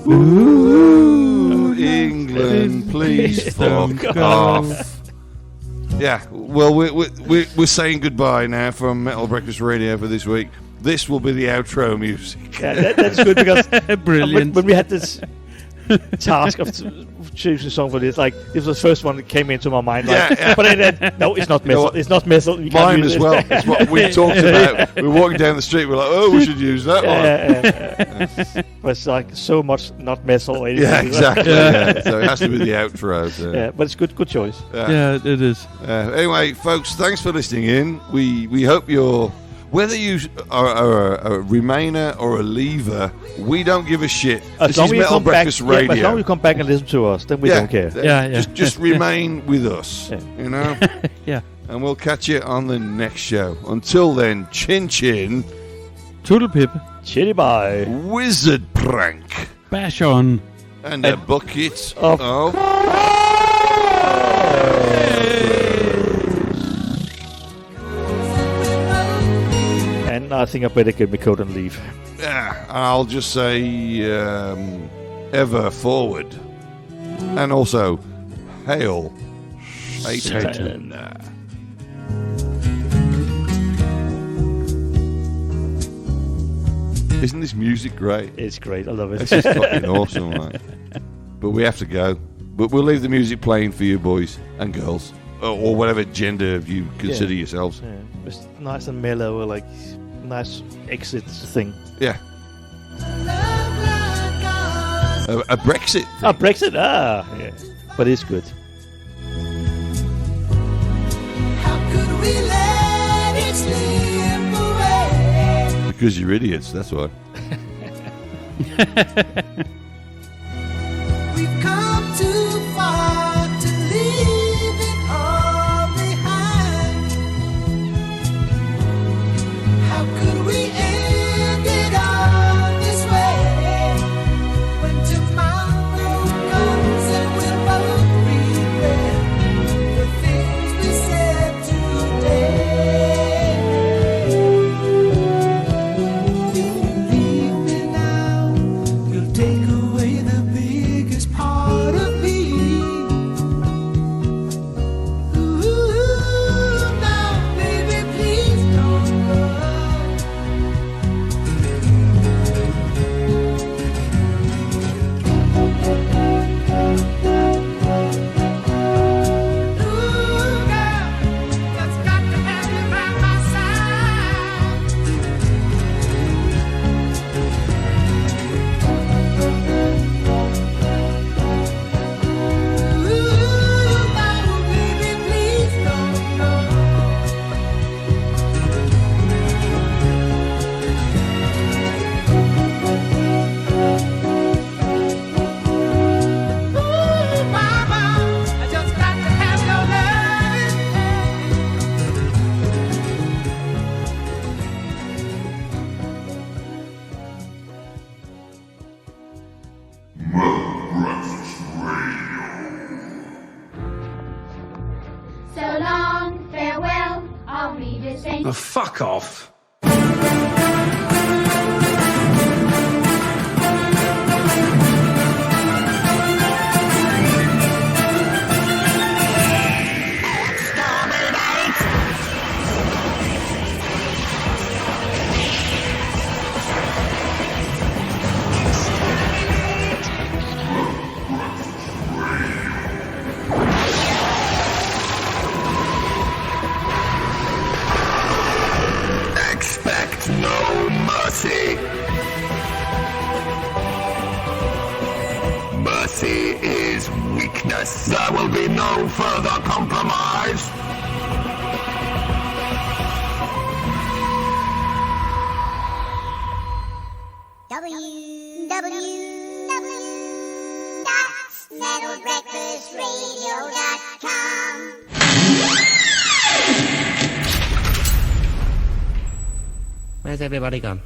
Ooh, England, please fuck off. Yeah, well, we're saying goodbye now from Metal Breakfast Radio for this week. This will be the outro music. Yeah, that's good because brilliant. When we had this task of choosing a song for this, like this was the first one that came into my mind. Like, but then, no, it's not metal. It's not metal. Mine as well. It's what we talked about. We're walking down the street. We're like, oh, we should use that one. But it's like so much not metal. Yeah, exactly. Yeah. So it has to be the outro. So. Yeah, but it's good choice. Yeah, it is. Anyway, folks, thanks for listening in. We hope you're. Whether you are a Remainer or a Leaver, we don't give a shit. This is Metal Breakfast Radio. But as long as you come back and listen to us, then we don't care. Just remain with us, you know? Yeah. And we'll catch you on the next show. Until then, chin chin. Toodle pip. Chitty bye. Wizard prank. Bash on. And a bucket of... And I think I better get my coat and leave. Yeah, I'll just say ever forward. And also, hail Satan. Isn't this music great? It's great, I love it. It's just fucking awesome, right? But we have to go. But we'll leave the music playing for you boys and girls. Or whatever gender you consider yourselves. Yeah. It's nice and mellow, like nice exit thing. Yeah. A Brexit thing. A Brexit? Yeah. But it's good. How could we let it slip away? Because you're idiots, that's why. We've come too far to leave it all behind. How could we end it all this way? When tomorrow comes and we'll both regret the things we said today. If you leave me now, you'll take away represent. Oh, fuck off. Expect no mercy. Mercy is weakness. There will be no further compromise. www.metalbreakfastradio.com. Where's everybody gone?